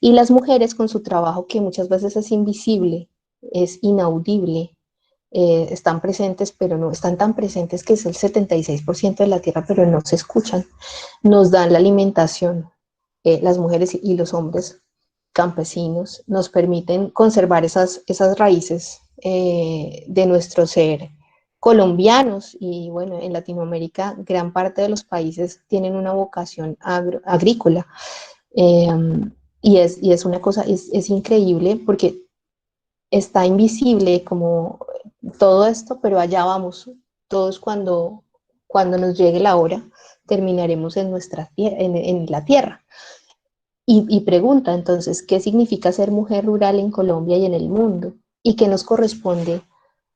Y las mujeres con su trabajo que muchas veces es invisible, es inaudible, están presentes, pero no están tan presentes, que es el 76% de la tierra, pero no se escuchan, nos dan la alimentación, las mujeres y los hombres campesinos, nos permiten conservar esas raíces de nuestro ser colombianos, y bueno, en Latinoamérica gran parte de los países tienen una vocación agrícola, y es una cosa, es increíble porque está invisible como todo esto, pero allá vamos, todos cuando nos llegue la hora, terminaremos en la tierra. Y pregunta entonces, ¿qué significa ser mujer rural en Colombia y en el mundo? ¿Y qué nos corresponde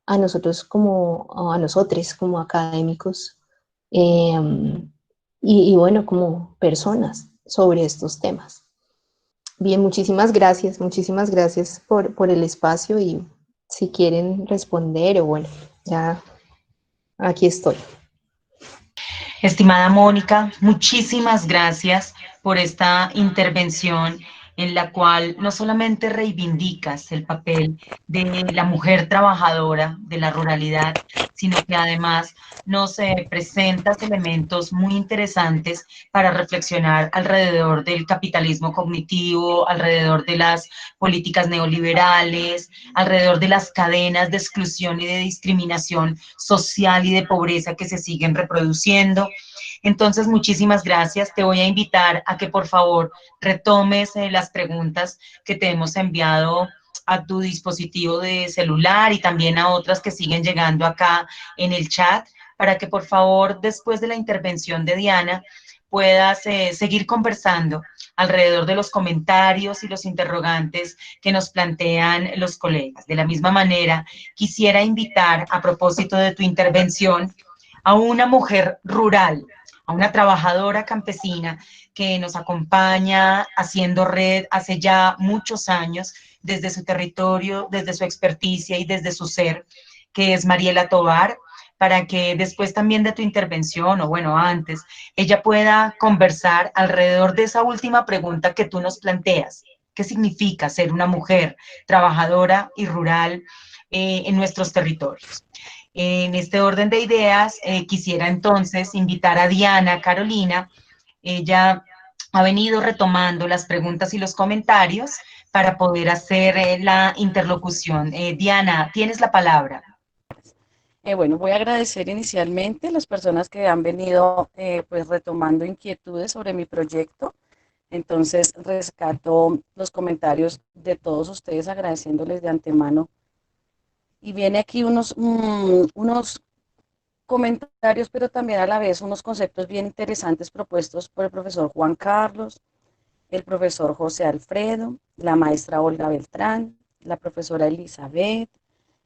a nosotros a nosotros como académicos y bueno, como personas sobre estos temas? Bien, muchísimas gracias por el espacio, y si quieren responder o bueno, ya aquí estoy. Estimada Mónica, muchísimas gracias por esta intervención en la cual no solamente reivindicas el papel de la mujer trabajadora de la ruralidad, sino que además nos presentas elementos muy interesantes para reflexionar alrededor del capitalismo cognitivo, alrededor de las políticas neoliberales, alrededor de las cadenas de exclusión y de discriminación social y de pobreza que se siguen reproduciendo. Entonces, muchísimas gracias. Te voy a invitar a que por favor retomes las preguntas que te hemos enviado a tu dispositivo de celular y también a otras que siguen llegando acá en el chat, para que por favor, después de la intervención de Diana, puedas seguir conversando alrededor de los comentarios y los interrogantes que nos plantean los colegas. De la misma manera, quisiera invitar, a propósito de tu intervención, a una mujer rural, a una trabajadora campesina que nos acompaña haciendo red hace ya muchos años, desde su territorio, desde su experticia y desde su ser, que es Mariela Tovar, para que después también de tu intervención, o bueno, antes, ella pueda conversar alrededor de esa última pregunta que tú nos planteas. ¿Qué significa ser una mujer trabajadora y rural en nuestros territorios? En este orden de ideas, quisiera entonces invitar a Diana Carolina. Ella ha venido retomando las preguntas y los comentarios para poder hacer la interlocución. Diana, tienes la palabra. Bueno, voy a agradecer inicialmente a las personas que han venido pues retomando inquietudes sobre mi proyecto. Entonces rescato los comentarios de todos ustedes agradeciéndoles de antemano. Y viene aquí unos comentarios, pero también a la vez unos conceptos bien interesantes propuestos por el profesor Juan Carlos, el profesor José Alfredo, la maestra Olga Beltrán, la profesora Elizabeth,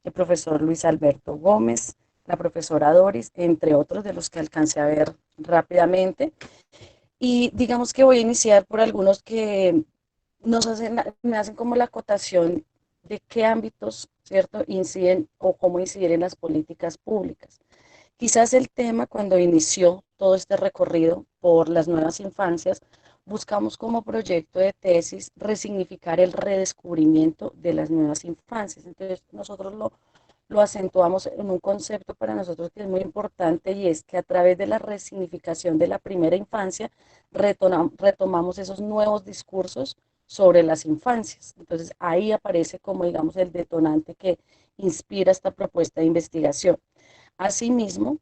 el profesor Luis Alberto Gómez, la profesora Doris, entre otros de los que alcancé a ver rápidamente. Y digamos que voy a iniciar por algunos que me hacen como la acotación de qué ámbitos, ¿cierto?, inciden o cómo incidir en las políticas públicas. Quizás el tema cuando inició todo este recorrido por las nuevas infancias, buscamos como proyecto de tesis resignificar el redescubrimiento de las nuevas infancias. Entonces nosotros lo acentuamos en un concepto para nosotros que es muy importante y es que a través de la resignificación de la primera infancia retomamos esos nuevos discursos sobre las infancias. Entonces ahí aparece como digamos el detonante que inspira esta propuesta de investigación. Asimismo,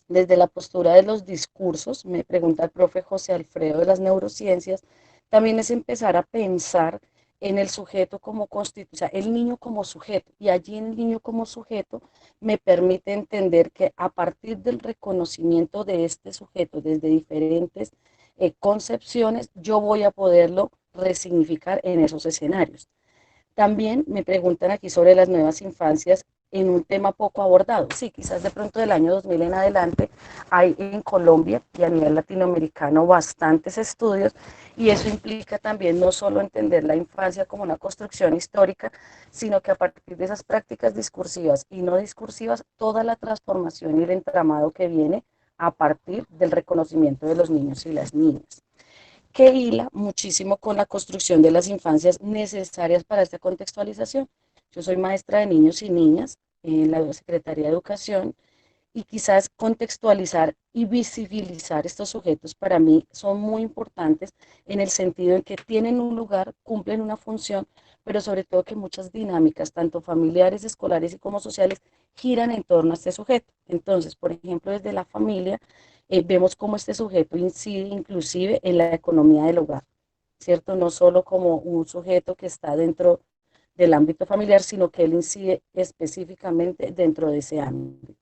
desde la postura de los discursos, me pregunta el profe José Alfredo de las neurociencias, también es empezar a pensar en el sujeto como constitución, o sea, el niño como sujeto. Y allí en el niño como sujeto me permite entender que a partir del reconocimiento de este sujeto desde diferentes concepciones, yo voy a poderlo resignificar en esos escenarios. También me preguntan aquí sobre las nuevas infancias en un tema poco abordado. Sí, quizás de pronto del año 2000 en adelante hay en Colombia y a nivel latinoamericano bastantes estudios y eso implica también no solo entender la infancia como una construcción histórica, sino que a partir de esas prácticas discursivas y no discursivas, toda la transformación y el entramado que viene a partir del reconocimiento de los niños y las niñas, que hila muchísimo con la construcción de las infancias necesarias para esta contextualización. Yo soy maestra de niños y niñas en la Secretaría de Educación y quizás contextualizar y visibilizar estos sujetos para mí son muy importantes en el sentido en que tienen un lugar, cumplen una función, pero sobre todo que muchas dinámicas, tanto familiares, escolares y como sociales, giran en torno a este sujeto. Entonces, por ejemplo, desde la familia, vemos cómo este sujeto incide inclusive en la economía del hogar, ¿cierto? No solo como un sujeto que está dentro del ámbito familiar, sino que él incide específicamente dentro de ese ámbito.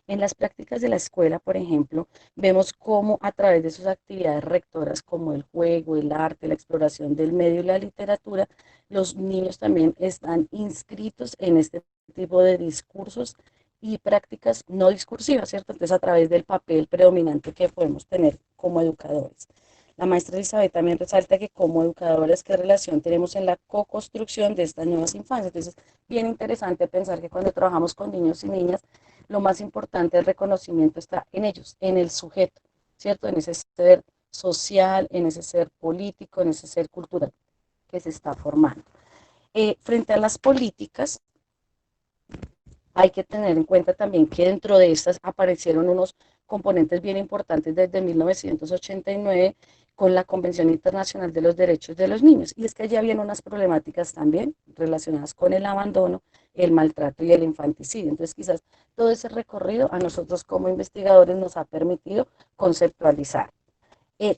En las prácticas de la escuela, por ejemplo, vemos cómo a través de sus actividades rectoras como el juego, el arte, la exploración del medio y la literatura, los niños también están inscritos en este tipo de discursos y prácticas no discursivas, ¿cierto? Entonces, a través del papel predominante que podemos tener como educadores. La maestra Elizabeth también resalta que como educadores, qué relación tenemos en la co-construcción de estas nuevas infancias. Entonces, bien interesante pensar que cuando trabajamos con niños y niñas, lo más importante del reconocimiento está en ellos, en el sujeto, ¿cierto? En ese ser social, en ese ser político, en ese ser cultural. que se está formando. Frente a las políticas, hay que tener en cuenta también que dentro de estas aparecieron unos componentes bien importantes desde 1989 con la Convención Internacional de los Derechos de los Niños. Y es que allí habían unas problemáticas también relacionadas con el abandono, el maltrato y el infanticidio. Entonces, quizás todo ese recorrido a nosotros como investigadores nos ha permitido conceptualizar.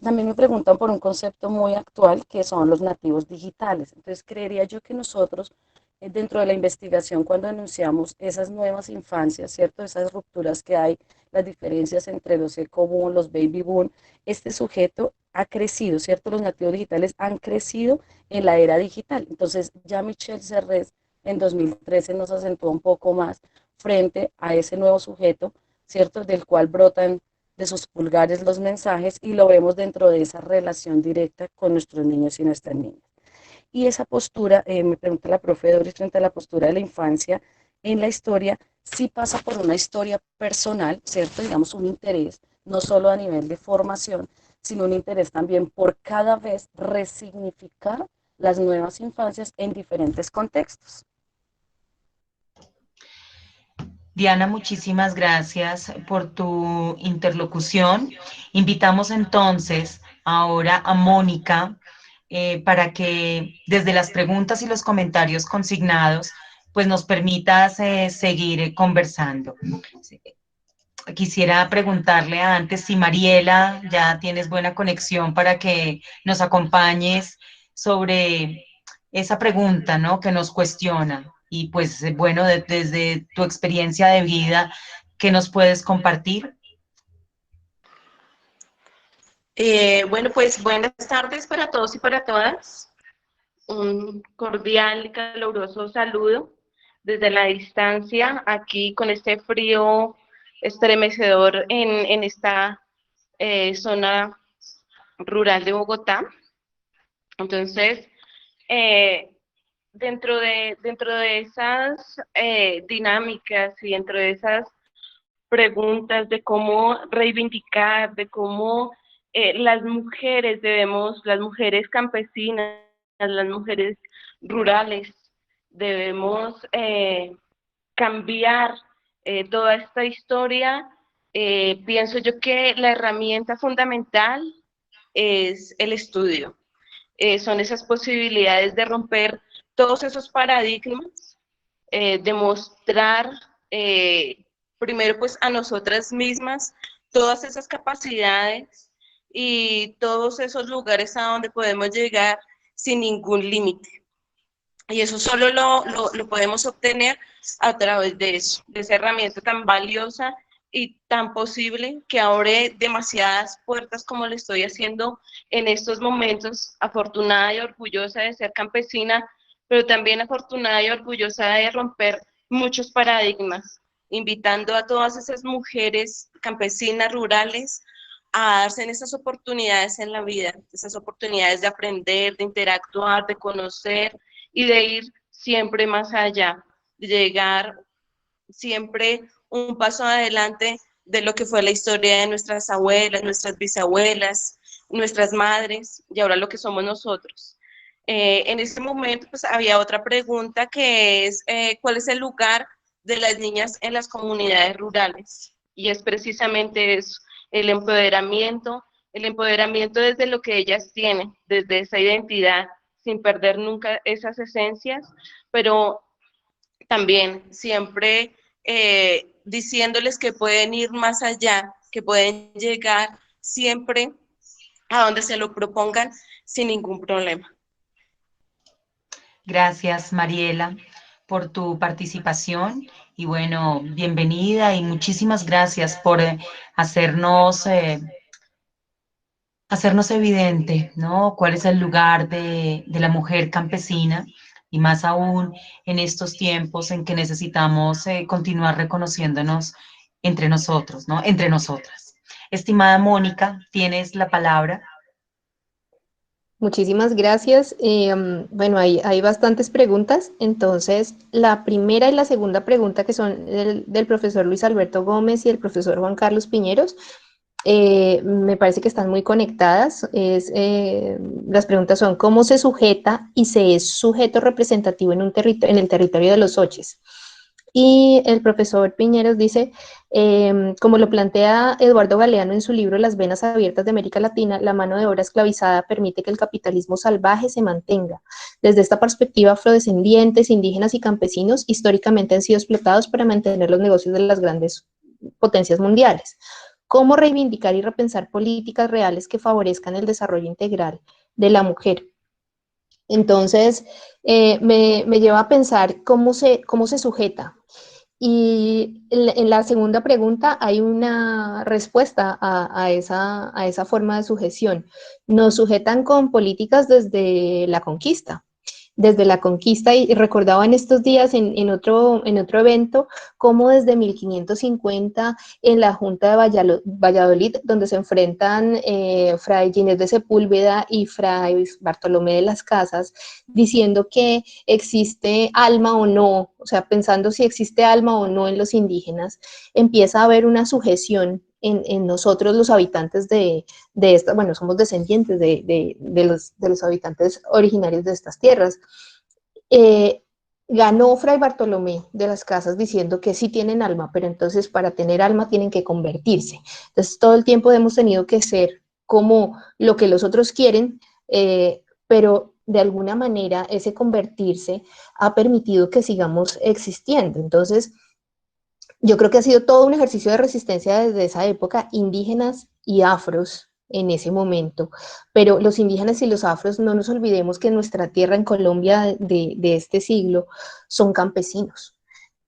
También me preguntan por un concepto muy actual que son los nativos digitales. Entonces, creería yo que nosotros dentro de la investigación cuando denunciamos esas nuevas infancias, ¿cierto? Esas rupturas que hay, las diferencias entre los eco-boom, los baby boom, este sujeto ha crecido, ¿cierto? Los nativos digitales han crecido en la era digital. Entonces ya Michel Serres en 2013 nos acentuó un poco más frente a ese nuevo sujeto, ¿cierto? Del cual brotan de sus pulgares los mensajes y lo vemos dentro de esa relación directa con nuestros niños y nuestras niñas. Y esa postura, me pregunta la profe Doris, frente a la postura de la infancia en la historia, sí pasa por una historia personal, ¿cierto? Digamos, un interés, no solo a nivel de formación, sino un interés también por cada vez resignificar las nuevas infancias en diferentes contextos. Diana, muchísimas gracias por tu interlocución. Invitamos entonces ahora a Mónica para que desde las preguntas y los comentarios consignados, pues nos permitas seguir conversando. Quisiera preguntarle antes si Mariela, ya tienes buena conexión para que nos acompañes sobre esa pregunta, ¿no? Que nos cuestiona. Y pues, bueno, desde tu experiencia de vida, ¿qué nos puedes compartir? Bueno, pues buenas tardes para todos y para todas. Un cordial y caluroso saludo desde la distancia, aquí con este frío estremecedor en esta zona rural de Bogotá. Entonces, dentro de esas dinámicas y dentro de esas preguntas de cómo reivindicar, de cómo las mujeres campesinas, las mujeres rurales, debemos cambiar toda esta historia. Pienso yo que la herramienta fundamental es el estudio. Son esas posibilidades de romper todos esos paradigmas, de mostrar primero pues a nosotras mismas todas esas capacidades y todos esos lugares a donde podemos llegar sin ningún límite. Y eso solo lo podemos obtener a través de eso, de esa herramienta tan valiosa y tan posible que abre demasiadas puertas como lo estoy haciendo en estos momentos, afortunada y orgullosa de ser campesina, pero también afortunada y orgullosa de romper muchos paradigmas, invitando a todas esas mujeres campesinas, rurales, a darse en esas oportunidades en la vida, esas oportunidades de aprender, de interactuar, de conocer y de ir siempre más allá, de llegar siempre un paso adelante de lo que fue la historia de nuestras abuelas, nuestras bisabuelas, nuestras madres y ahora lo que somos nosotros. En este momento pues había otra pregunta que es ¿cuál es el lugar de las niñas en las comunidades rurales? Y es precisamente eso, el empoderamiento desde lo que ellas tienen, desde esa identidad, sin perder nunca esas esencias, pero también siempre diciéndoles que pueden ir más allá, que pueden llegar siempre a donde se lo propongan sin ningún problema. Gracias, Mariela, por tu participación y bueno, bienvenida y muchísimas gracias por hacernos evidente, ¿no? Cuál es el lugar de la mujer campesina y más aún en estos tiempos en que necesitamos continuar reconociéndonos entre nosotros, ¿no? Entre nosotras. Estimada Mónica, tienes la palabra. Muchísimas gracias. Bueno, hay bastantes preguntas. Entonces, la primera y la segunda pregunta, que son del profesor Luis Alberto Gómez y el profesor Juan Carlos Piñeros, me parece que están muy conectadas. Las preguntas son, ¿cómo se sujeta y se es sujeto representativo en en el territorio de los Soches? Y el profesor Piñeros dice, como lo plantea Eduardo Galeano en su libro Las venas abiertas de América Latina, la mano de obra esclavizada permite que el capitalismo salvaje se mantenga. Desde esta perspectiva, afrodescendientes, indígenas y campesinos históricamente han sido explotados para mantener los negocios de las grandes potencias mundiales. ¿Cómo reivindicar y repensar políticas reales que favorezcan el desarrollo integral de la mujer? Entonces, me lleva a pensar cómo se sujeta. Y en la segunda pregunta hay una respuesta a esa forma de sujeción. Nos sujetan con políticas desde la conquista, y recordaba en estos días en otro evento, cómo desde 1550 en la Junta de Valladolid, donde se enfrentan Fray Ginés de Sepúlveda y Fray Bartolomé de las Casas, diciendo que existe alma o no, o sea, pensando si existe alma o no en los indígenas, empieza a haber una sujeción en nosotros los habitantes de esta, bueno, somos descendientes de los habitantes originarios de estas tierras. Ganó Fray Bartolomé de las Casas diciendo que sí tienen alma, pero entonces para tener alma tienen que convertirse. Entonces todo el tiempo hemos tenido que ser como lo que los otros quieren, pero de alguna manera ese convertirse ha permitido que sigamos existiendo. Entonces, yo creo que ha sido todo un ejercicio de resistencia desde esa época, indígenas y afros en ese momento, pero los indígenas y los afros, no nos olvidemos que en nuestra tierra, en Colombia de este siglo, son campesinos.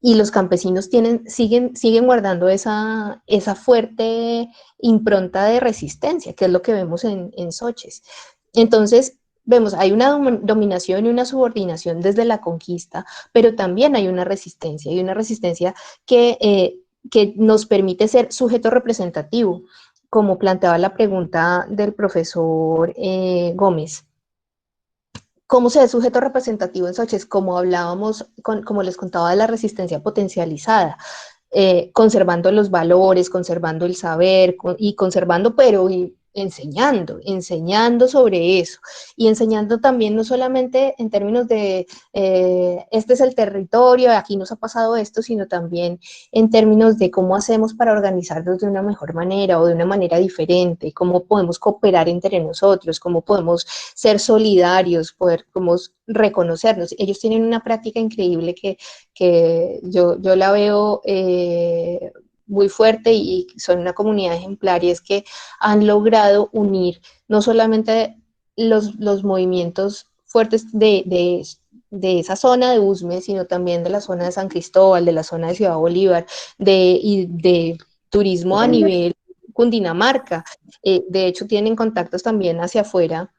Y los campesinos siguen guardando esa fuerte impronta de resistencia, que es lo que vemos en Soches. Entonces, vemos, hay una dominación y una subordinación desde la conquista, pero también hay una resistencia que nos permite ser sujeto representativo, como planteaba la pregunta del profesor Gómez. ¿Cómo se ve sujeto representativo en Soches? Como hablábamos, como les contaba, de la resistencia potencializada, conservando los valores, conservando el saber y conservando, pero enseñando sobre eso, y enseñando también no solamente en términos de este es el territorio, aquí nos ha pasado esto, sino también en términos de cómo hacemos para organizarnos de una mejor manera o de una manera diferente, cómo podemos cooperar entre nosotros, cómo podemos ser solidarios, cómo reconocernos. Ellos tienen una práctica increíble que yo la veo muy fuerte, y son una comunidad ejemplar, y es que han logrado unir no solamente los movimientos fuertes de esa zona de Usme, sino también de la zona de San Cristóbal, de la zona de Ciudad Bolívar, y de turismo a nivel Cundinamarca. De hecho, tienen contactos también hacia afuera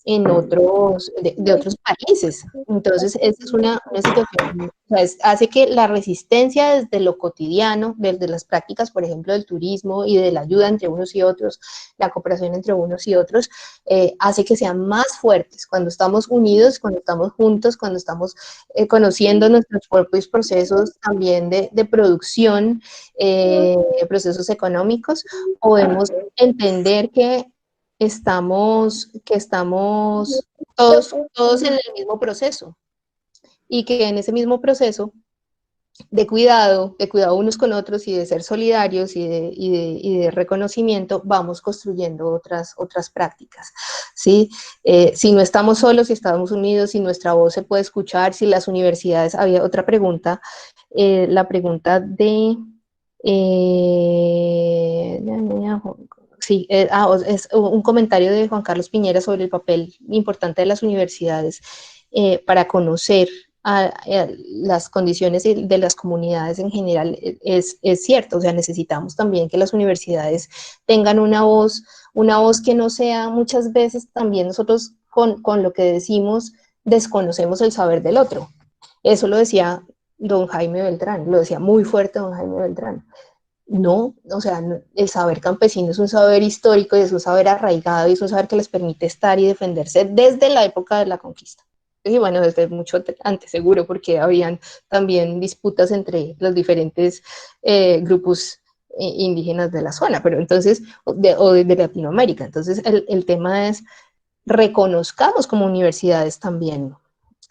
en de otros países. Entonces, esa es una situación, o sea, hace que la resistencia desde lo cotidiano, desde las prácticas, por ejemplo, del turismo y de la ayuda entre unos y otros, la cooperación entre unos y otros, hace que sean más fuertes cuando estamos unidos, cuando estamos juntos, cuando estamos conociendo nuestros propios procesos también de producción, procesos económicos. Podemos entender que estamos todos en el mismo proceso, y que en ese mismo proceso de cuidado unos con otros, y de ser solidarios, y de reconocimiento, vamos construyendo otras prácticas, ¿sí? Si no estamos solos, si estamos unidos, si nuestra voz se puede escuchar, si las universidades... Había otra pregunta, la pregunta de... Sí, es un comentario de Juan Carlos Piñera sobre el papel importante de las universidades para conocer las condiciones de las comunidades en general. Es cierto, o sea, necesitamos también que las universidades tengan una voz que no sea, muchas veces también nosotros con lo que decimos desconocemos el saber del otro. Eso lo decía don Jaime Beltrán, lo decía muy fuerte don Jaime Beltrán. No, o sea, el saber campesino es un saber histórico, y es un saber arraigado, y es un saber que les permite estar y defenderse desde la época de la conquista. Y bueno, desde mucho antes, seguro, porque habían también disputas entre los diferentes grupos indígenas de la zona, pero entonces, o de Latinoamérica. Entonces, el tema es reconozcamos como universidades también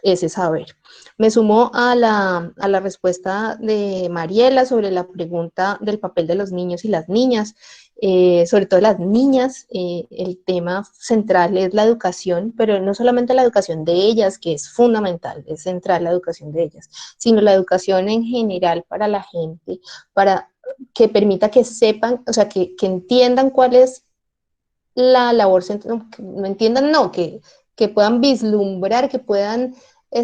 ese saber. Me sumo a la respuesta de Mariela sobre la pregunta del papel de los niños y las niñas. Sobre todo las niñas, el tema central es la educación, pero no solamente la educación de ellas, que es fundamental, es central la educación de ellas, sino la educación en general para la gente, para que permita que sepan, o sea, que entiendan cuál es la labor, no entiendan, no, que puedan vislumbrar, que puedan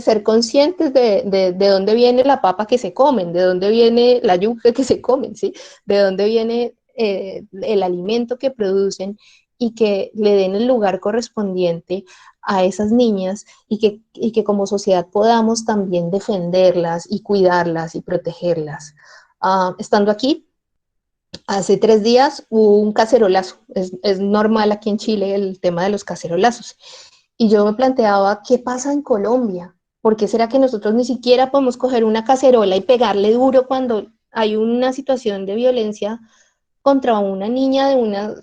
ser conscientes de dónde viene la papa que se comen, de dónde viene la yuca que se comen, ¿sí? De dónde viene el alimento que producen y que le den el lugar correspondiente a esas niñas y que como sociedad podamos también defenderlas y cuidarlas y protegerlas. Estando aquí, hace 3 días hubo un cacerolazo. Es normal aquí en Chile el tema de los cacerolazos. Y yo me planteaba, ¿qué pasa en Colombia? ¿Por qué será que nosotros ni siquiera podemos coger una cacerola y pegarle duro cuando hay una situación de violencia contra una niña de una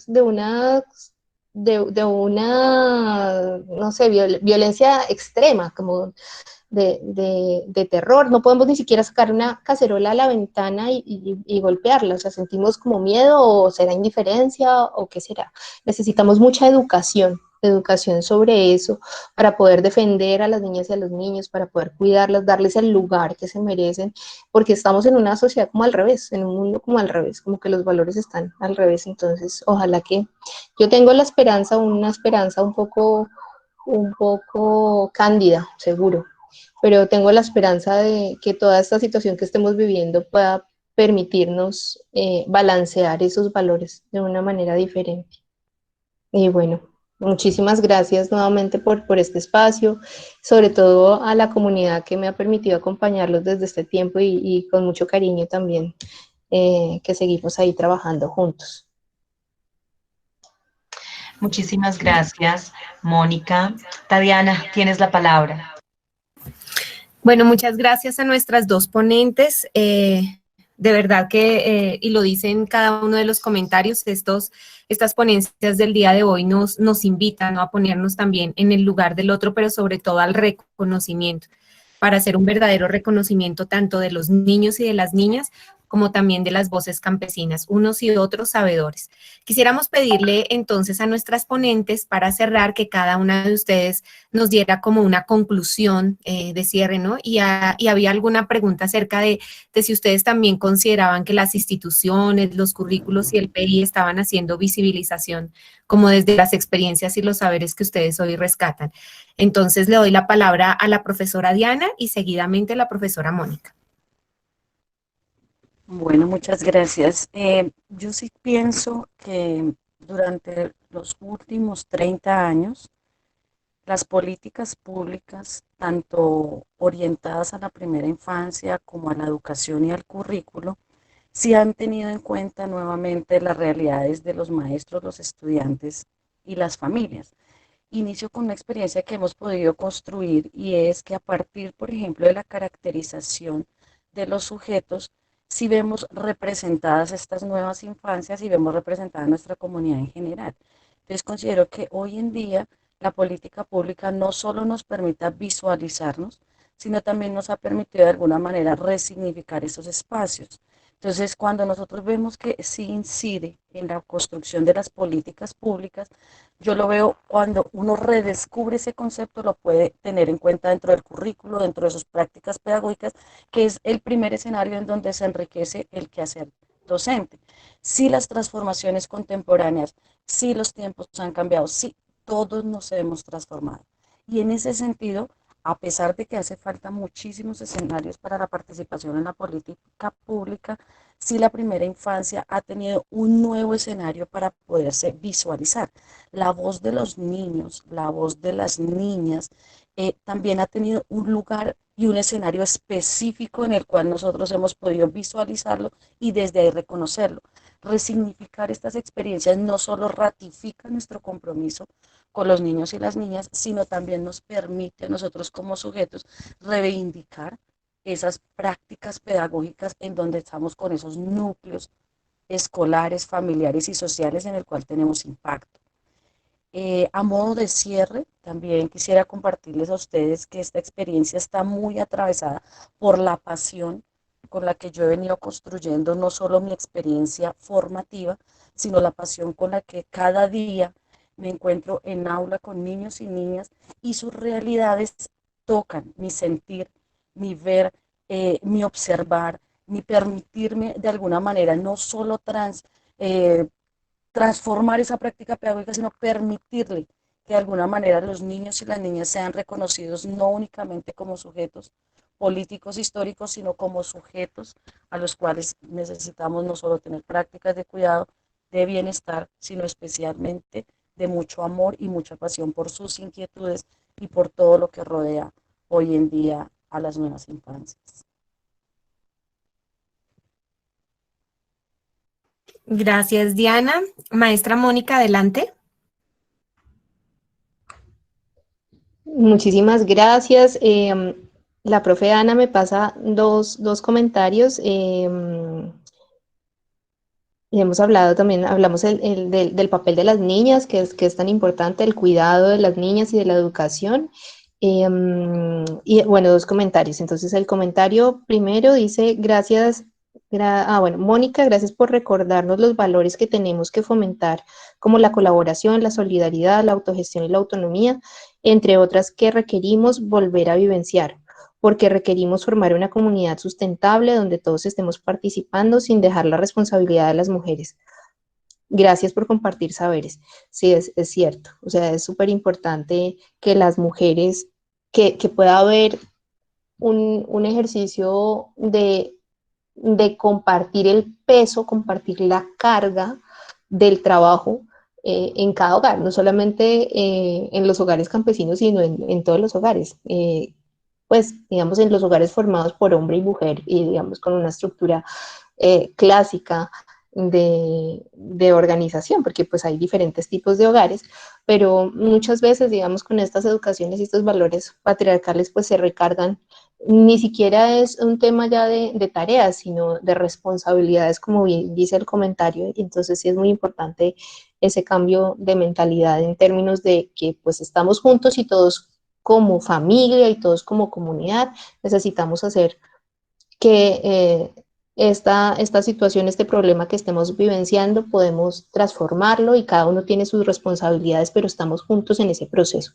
no sé, violencia extrema, como de terror? No podemos ni siquiera sacar una cacerola a la ventana y golpearla, o sea, sentimos como miedo o será indiferencia o qué será. Necesitamos mucha educación sobre eso para poder defender a las niñas y a los niños, para poder cuidarlas, darles el lugar que se merecen, porque estamos en una sociedad como al revés, en un mundo como al revés, como que los valores están al revés. Entonces ojalá que yo tengo la esperanza, una esperanza un poco cándida, seguro, pero tengo la esperanza de que toda esta situación que estemos viviendo pueda permitirnos balancear esos valores de una manera diferente. Y bueno, muchísimas gracias nuevamente por este espacio, sobre todo a la comunidad que me ha permitido acompañarlos desde este tiempo y con mucho cariño también, que seguimos ahí trabajando juntos. Muchísimas gracias, Mónica. Tatiana, tienes la palabra. Bueno, muchas gracias a nuestras dos ponentes. De verdad que, y lo dicen cada uno de los comentarios, estas ponencias del día de hoy nos invitan, ¿no?, a ponernos también en el lugar del otro, pero sobre todo al reconocimiento, para hacer un verdadero reconocimiento tanto de los niños y de las niñas, como también de las voces campesinas, unos y otros sabedores. Quisiéramos pedirle entonces a nuestras ponentes, para cerrar, que cada una de ustedes nos diera como una conclusión de cierre, ¿no? Y había alguna pregunta acerca de si ustedes también consideraban que las instituciones, los currículos y el PI estaban haciendo visibilización, como desde las experiencias y los saberes que ustedes hoy rescatan. Entonces le doy la palabra a la profesora Diana y seguidamente a la profesora Mónica. Bueno, muchas gracias. Yo sí pienso que durante los últimos 30 años, las políticas públicas, tanto orientadas a la primera infancia como a la educación y al currículo, sí han tenido en cuenta nuevamente las realidades de los maestros, los estudiantes y las familias. Inicio con una experiencia que hemos podido construir, y es que a partir, por ejemplo, de la caracterización de los sujetos, si vemos representadas estas nuevas infancias y vemos representada nuestra comunidad en general. Entonces considero que hoy en día la política pública no solo nos permite visualizarnos, sino también nos ha permitido de alguna manera resignificar esos espacios. Entonces, cuando nosotros vemos que sí incide en la construcción de las políticas públicas, yo lo veo cuando uno redescubre ese concepto, lo puede tener en cuenta dentro del currículo, dentro de sus prácticas pedagógicas, que es el primer escenario en donde se enriquece el quehacer docente. Sí, las transformaciones contemporáneas, sí los tiempos han cambiado, sí, todos nos hemos transformado. Y en ese sentido, a pesar de que hace falta muchísimos escenarios para la participación en la política pública, sí la primera infancia ha tenido un nuevo escenario para poderse visualizar. La voz de los niños, la voz de las niñas, también ha tenido un lugar y un escenario específico en el cual nosotros hemos podido visualizarlo y desde ahí reconocerlo. Resignificar estas experiencias no solo ratifica nuestro compromiso con los niños y las niñas, sino también nos permite a nosotros como sujetos reivindicar esas prácticas pedagógicas en donde estamos con esos núcleos escolares, familiares y sociales en el cual tenemos impacto. A modo de cierre, también quisiera compartirles a ustedes que esta experiencia está muy atravesada por la pasión con la que yo he venido construyendo no solo mi experiencia formativa, sino la pasión con la que cada día me encuentro en aula con niños y niñas y sus realidades tocan mi sentir, mi ver, mi observar, mi permitirme de alguna manera no solo transformar esa práctica pedagógica, sino permitirle que de alguna manera los niños y las niñas sean reconocidos no únicamente como sujetos políticos históricos, sino como sujetos a los cuales necesitamos no solo tener prácticas de cuidado, de bienestar, sino especialmente de mucho amor y mucha pasión por sus inquietudes y por todo lo que rodea hoy en día a las nuevas infancias. Gracias, Diana. Maestra Mónica, adelante. Muchísimas gracias. La profe Ana me pasa dos comentarios. Hemos hablado también, hablamos del papel de las niñas, que es tan importante, el cuidado de las niñas y de la educación. Y bueno, dos comentarios. Entonces, el comentario primero dice, gracias, bueno, Mónica, gracias por recordarnos los valores que tenemos que fomentar, como la colaboración, la solidaridad, la autogestión y la autonomía, entre otras que requerimos volver a vivenciar, porque requerimos formar una comunidad sustentable donde todos estemos participando sin dejar la responsabilidad de las mujeres. Gracias por compartir saberes. Sí, es cierto. O sea, es súper importante que las mujeres, que pueda haber un ejercicio de compartir el peso, compartir la carga del trabajo en cada hogar, no solamente en los hogares campesinos, sino en todos los hogares. Pues, digamos, en los hogares formados por hombre y mujer y, digamos, con una estructura clásica de organización, porque pues hay diferentes tipos de hogares, pero muchas veces, digamos, con estas educaciones y estos valores patriarcales, pues se recargan, ni siquiera es un tema ya de tareas, sino de responsabilidades, como bien dice el comentario, y entonces sí es muy importante ese cambio de mentalidad en términos de que pues estamos juntos y todos como familia y todos como comunidad necesitamos hacer que esta situación, este problema que estemos vivenciando, podemos transformarlo y cada uno tiene sus responsabilidades, pero estamos juntos en ese proceso.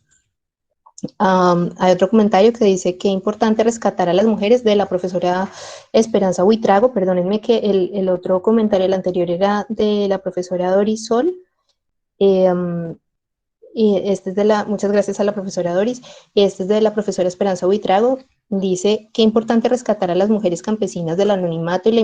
Hay otro comentario que dice que es importante rescatar a las mujeres, de la profesora Esperanza Buitrago. Perdónenme que el otro comentario, el anterior, era de la profesora Doris Sol. Y este es muchas gracias a la profesora Doris, y este es de la profesora Esperanza Buitrago. Dice, qué importante rescatar a las mujeres campesinas del anonimato y la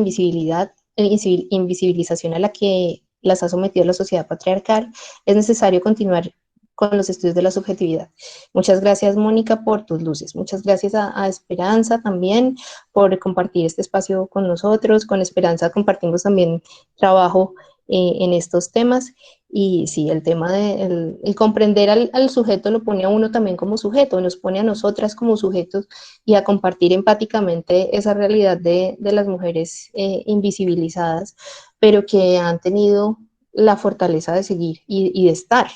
invisibilización a la que las ha sometido la sociedad patriarcal. Es necesario continuar con los estudios de la subjetividad. Muchas gracias, Mónica, por tus luces. Muchas gracias a Esperanza también por compartir este espacio con nosotros. Con Esperanza compartimos también trabajo en estos temas. Y sí, el tema de el comprender al sujeto lo pone a uno también como sujeto, nos pone a nosotras como sujetos y a compartir empáticamente esa realidad de las mujeres invisibilizadas, pero que han tenido la fortaleza de seguir y de estar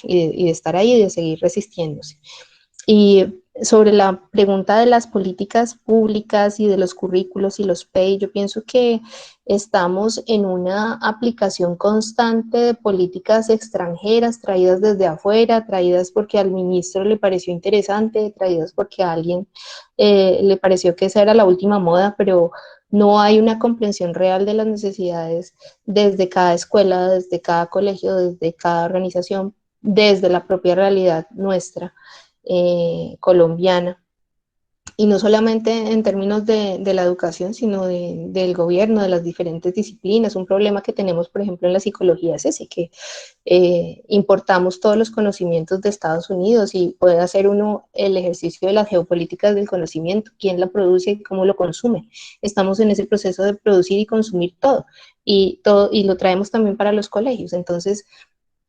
ahí y de seguir resistiéndose. Y sobre la pregunta de las políticas públicas y de los currículos y los PEI, yo pienso que estamos en una aplicación constante de políticas extranjeras traídas desde afuera, traídas porque al ministro le pareció interesante, traídas porque a alguien le pareció que esa era la última moda, pero no hay una comprensión real de las necesidades desde cada escuela, desde cada colegio, desde cada organización, desde la propia realidad nuestra colombiana. Y no solamente en términos de la educación, sino del gobierno, de las diferentes disciplinas. Un problema que tenemos, por ejemplo, en la psicología es ese, que importamos todos los conocimientos de Estados Unidos y puede hacer uno el ejercicio de las geopolíticas del conocimiento, quién la produce y cómo lo consume. Estamos en ese proceso de producir y consumir todo, y lo traemos también para los colegios. Entonces,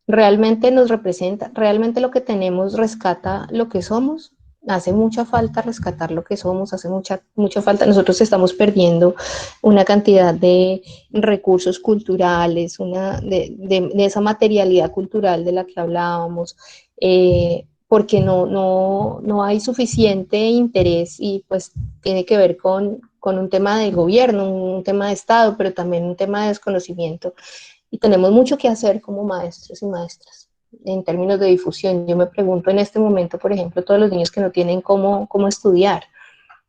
realmente nos representa, realmente lo que tenemos rescata lo que somos. hace mucha falta rescatar lo que somos, hace mucha falta. Nosotros estamos perdiendo una cantidad de recursos culturales, de esa materialidad cultural de la que hablábamos, porque no hay suficiente interés y pues tiene que ver con un tema de gobierno, un tema de Estado, pero también un tema de desconocimiento. Y tenemos mucho que hacer como maestros y maestras en términos de difusión. Yo me pregunto en este momento, por ejemplo, todos los niños que no tienen cómo estudiar.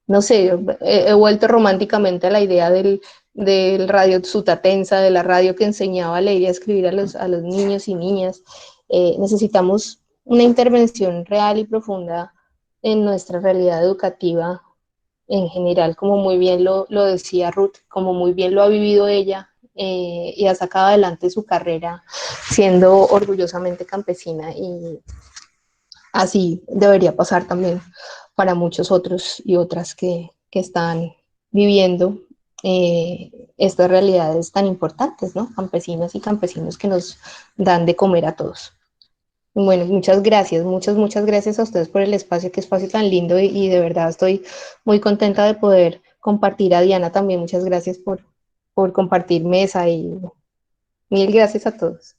No sé, he vuelto románticamente a la idea del radio sutatensa, de la radio que enseñaba a leer y a escribir a los niños y niñas. Necesitamos una intervención real y profunda en nuestra realidad educativa en general, como muy bien lo decía Ruth, como muy bien lo ha vivido ella, y ha sacado adelante su carrera siendo orgullosamente campesina, y así debería pasar también para muchos otros y otras que están viviendo estas realidades tan importantes, ¿no? Campesinas y campesinos que nos dan de comer a todos. Bueno, muchas gracias, muchas gracias a ustedes por el espacio, qué espacio tan lindo, y de verdad estoy muy contenta de poder compartir. A Diana también, muchas gracias por compartir mesa, y mil gracias a todos.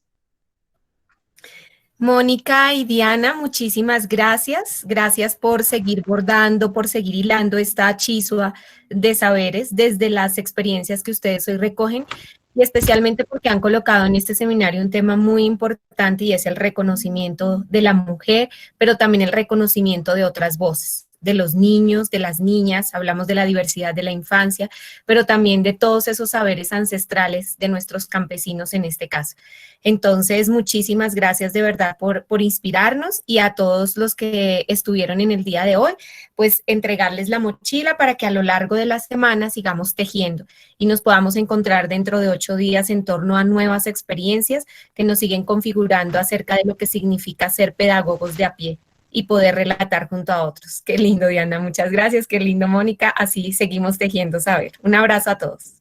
Mónica y Diana, muchísimas gracias. Gracias por seguir bordando, por seguir hilando esta chisua de saberes desde las experiencias que ustedes hoy recogen, y especialmente porque han colocado en este seminario un tema muy importante, y es el reconocimiento de la mujer, pero también el reconocimiento de otras voces, de los niños, de las niñas. Hablamos de la diversidad de la infancia, pero también de todos esos saberes ancestrales de nuestros campesinos en este caso. Entonces, muchísimas gracias de verdad por inspirarnos, y a todos los que estuvieron en el día de hoy, pues entregarles la mochila para que a lo largo de la semana sigamos tejiendo y nos podamos encontrar dentro de 8 días en torno a nuevas experiencias que nos siguen configurando acerca de lo que significa ser pedagogos de a pie y poder relatar junto a otros. Qué lindo, Diana, muchas gracias, qué lindo, Mónica, así seguimos tejiendo saber. Un abrazo a todos.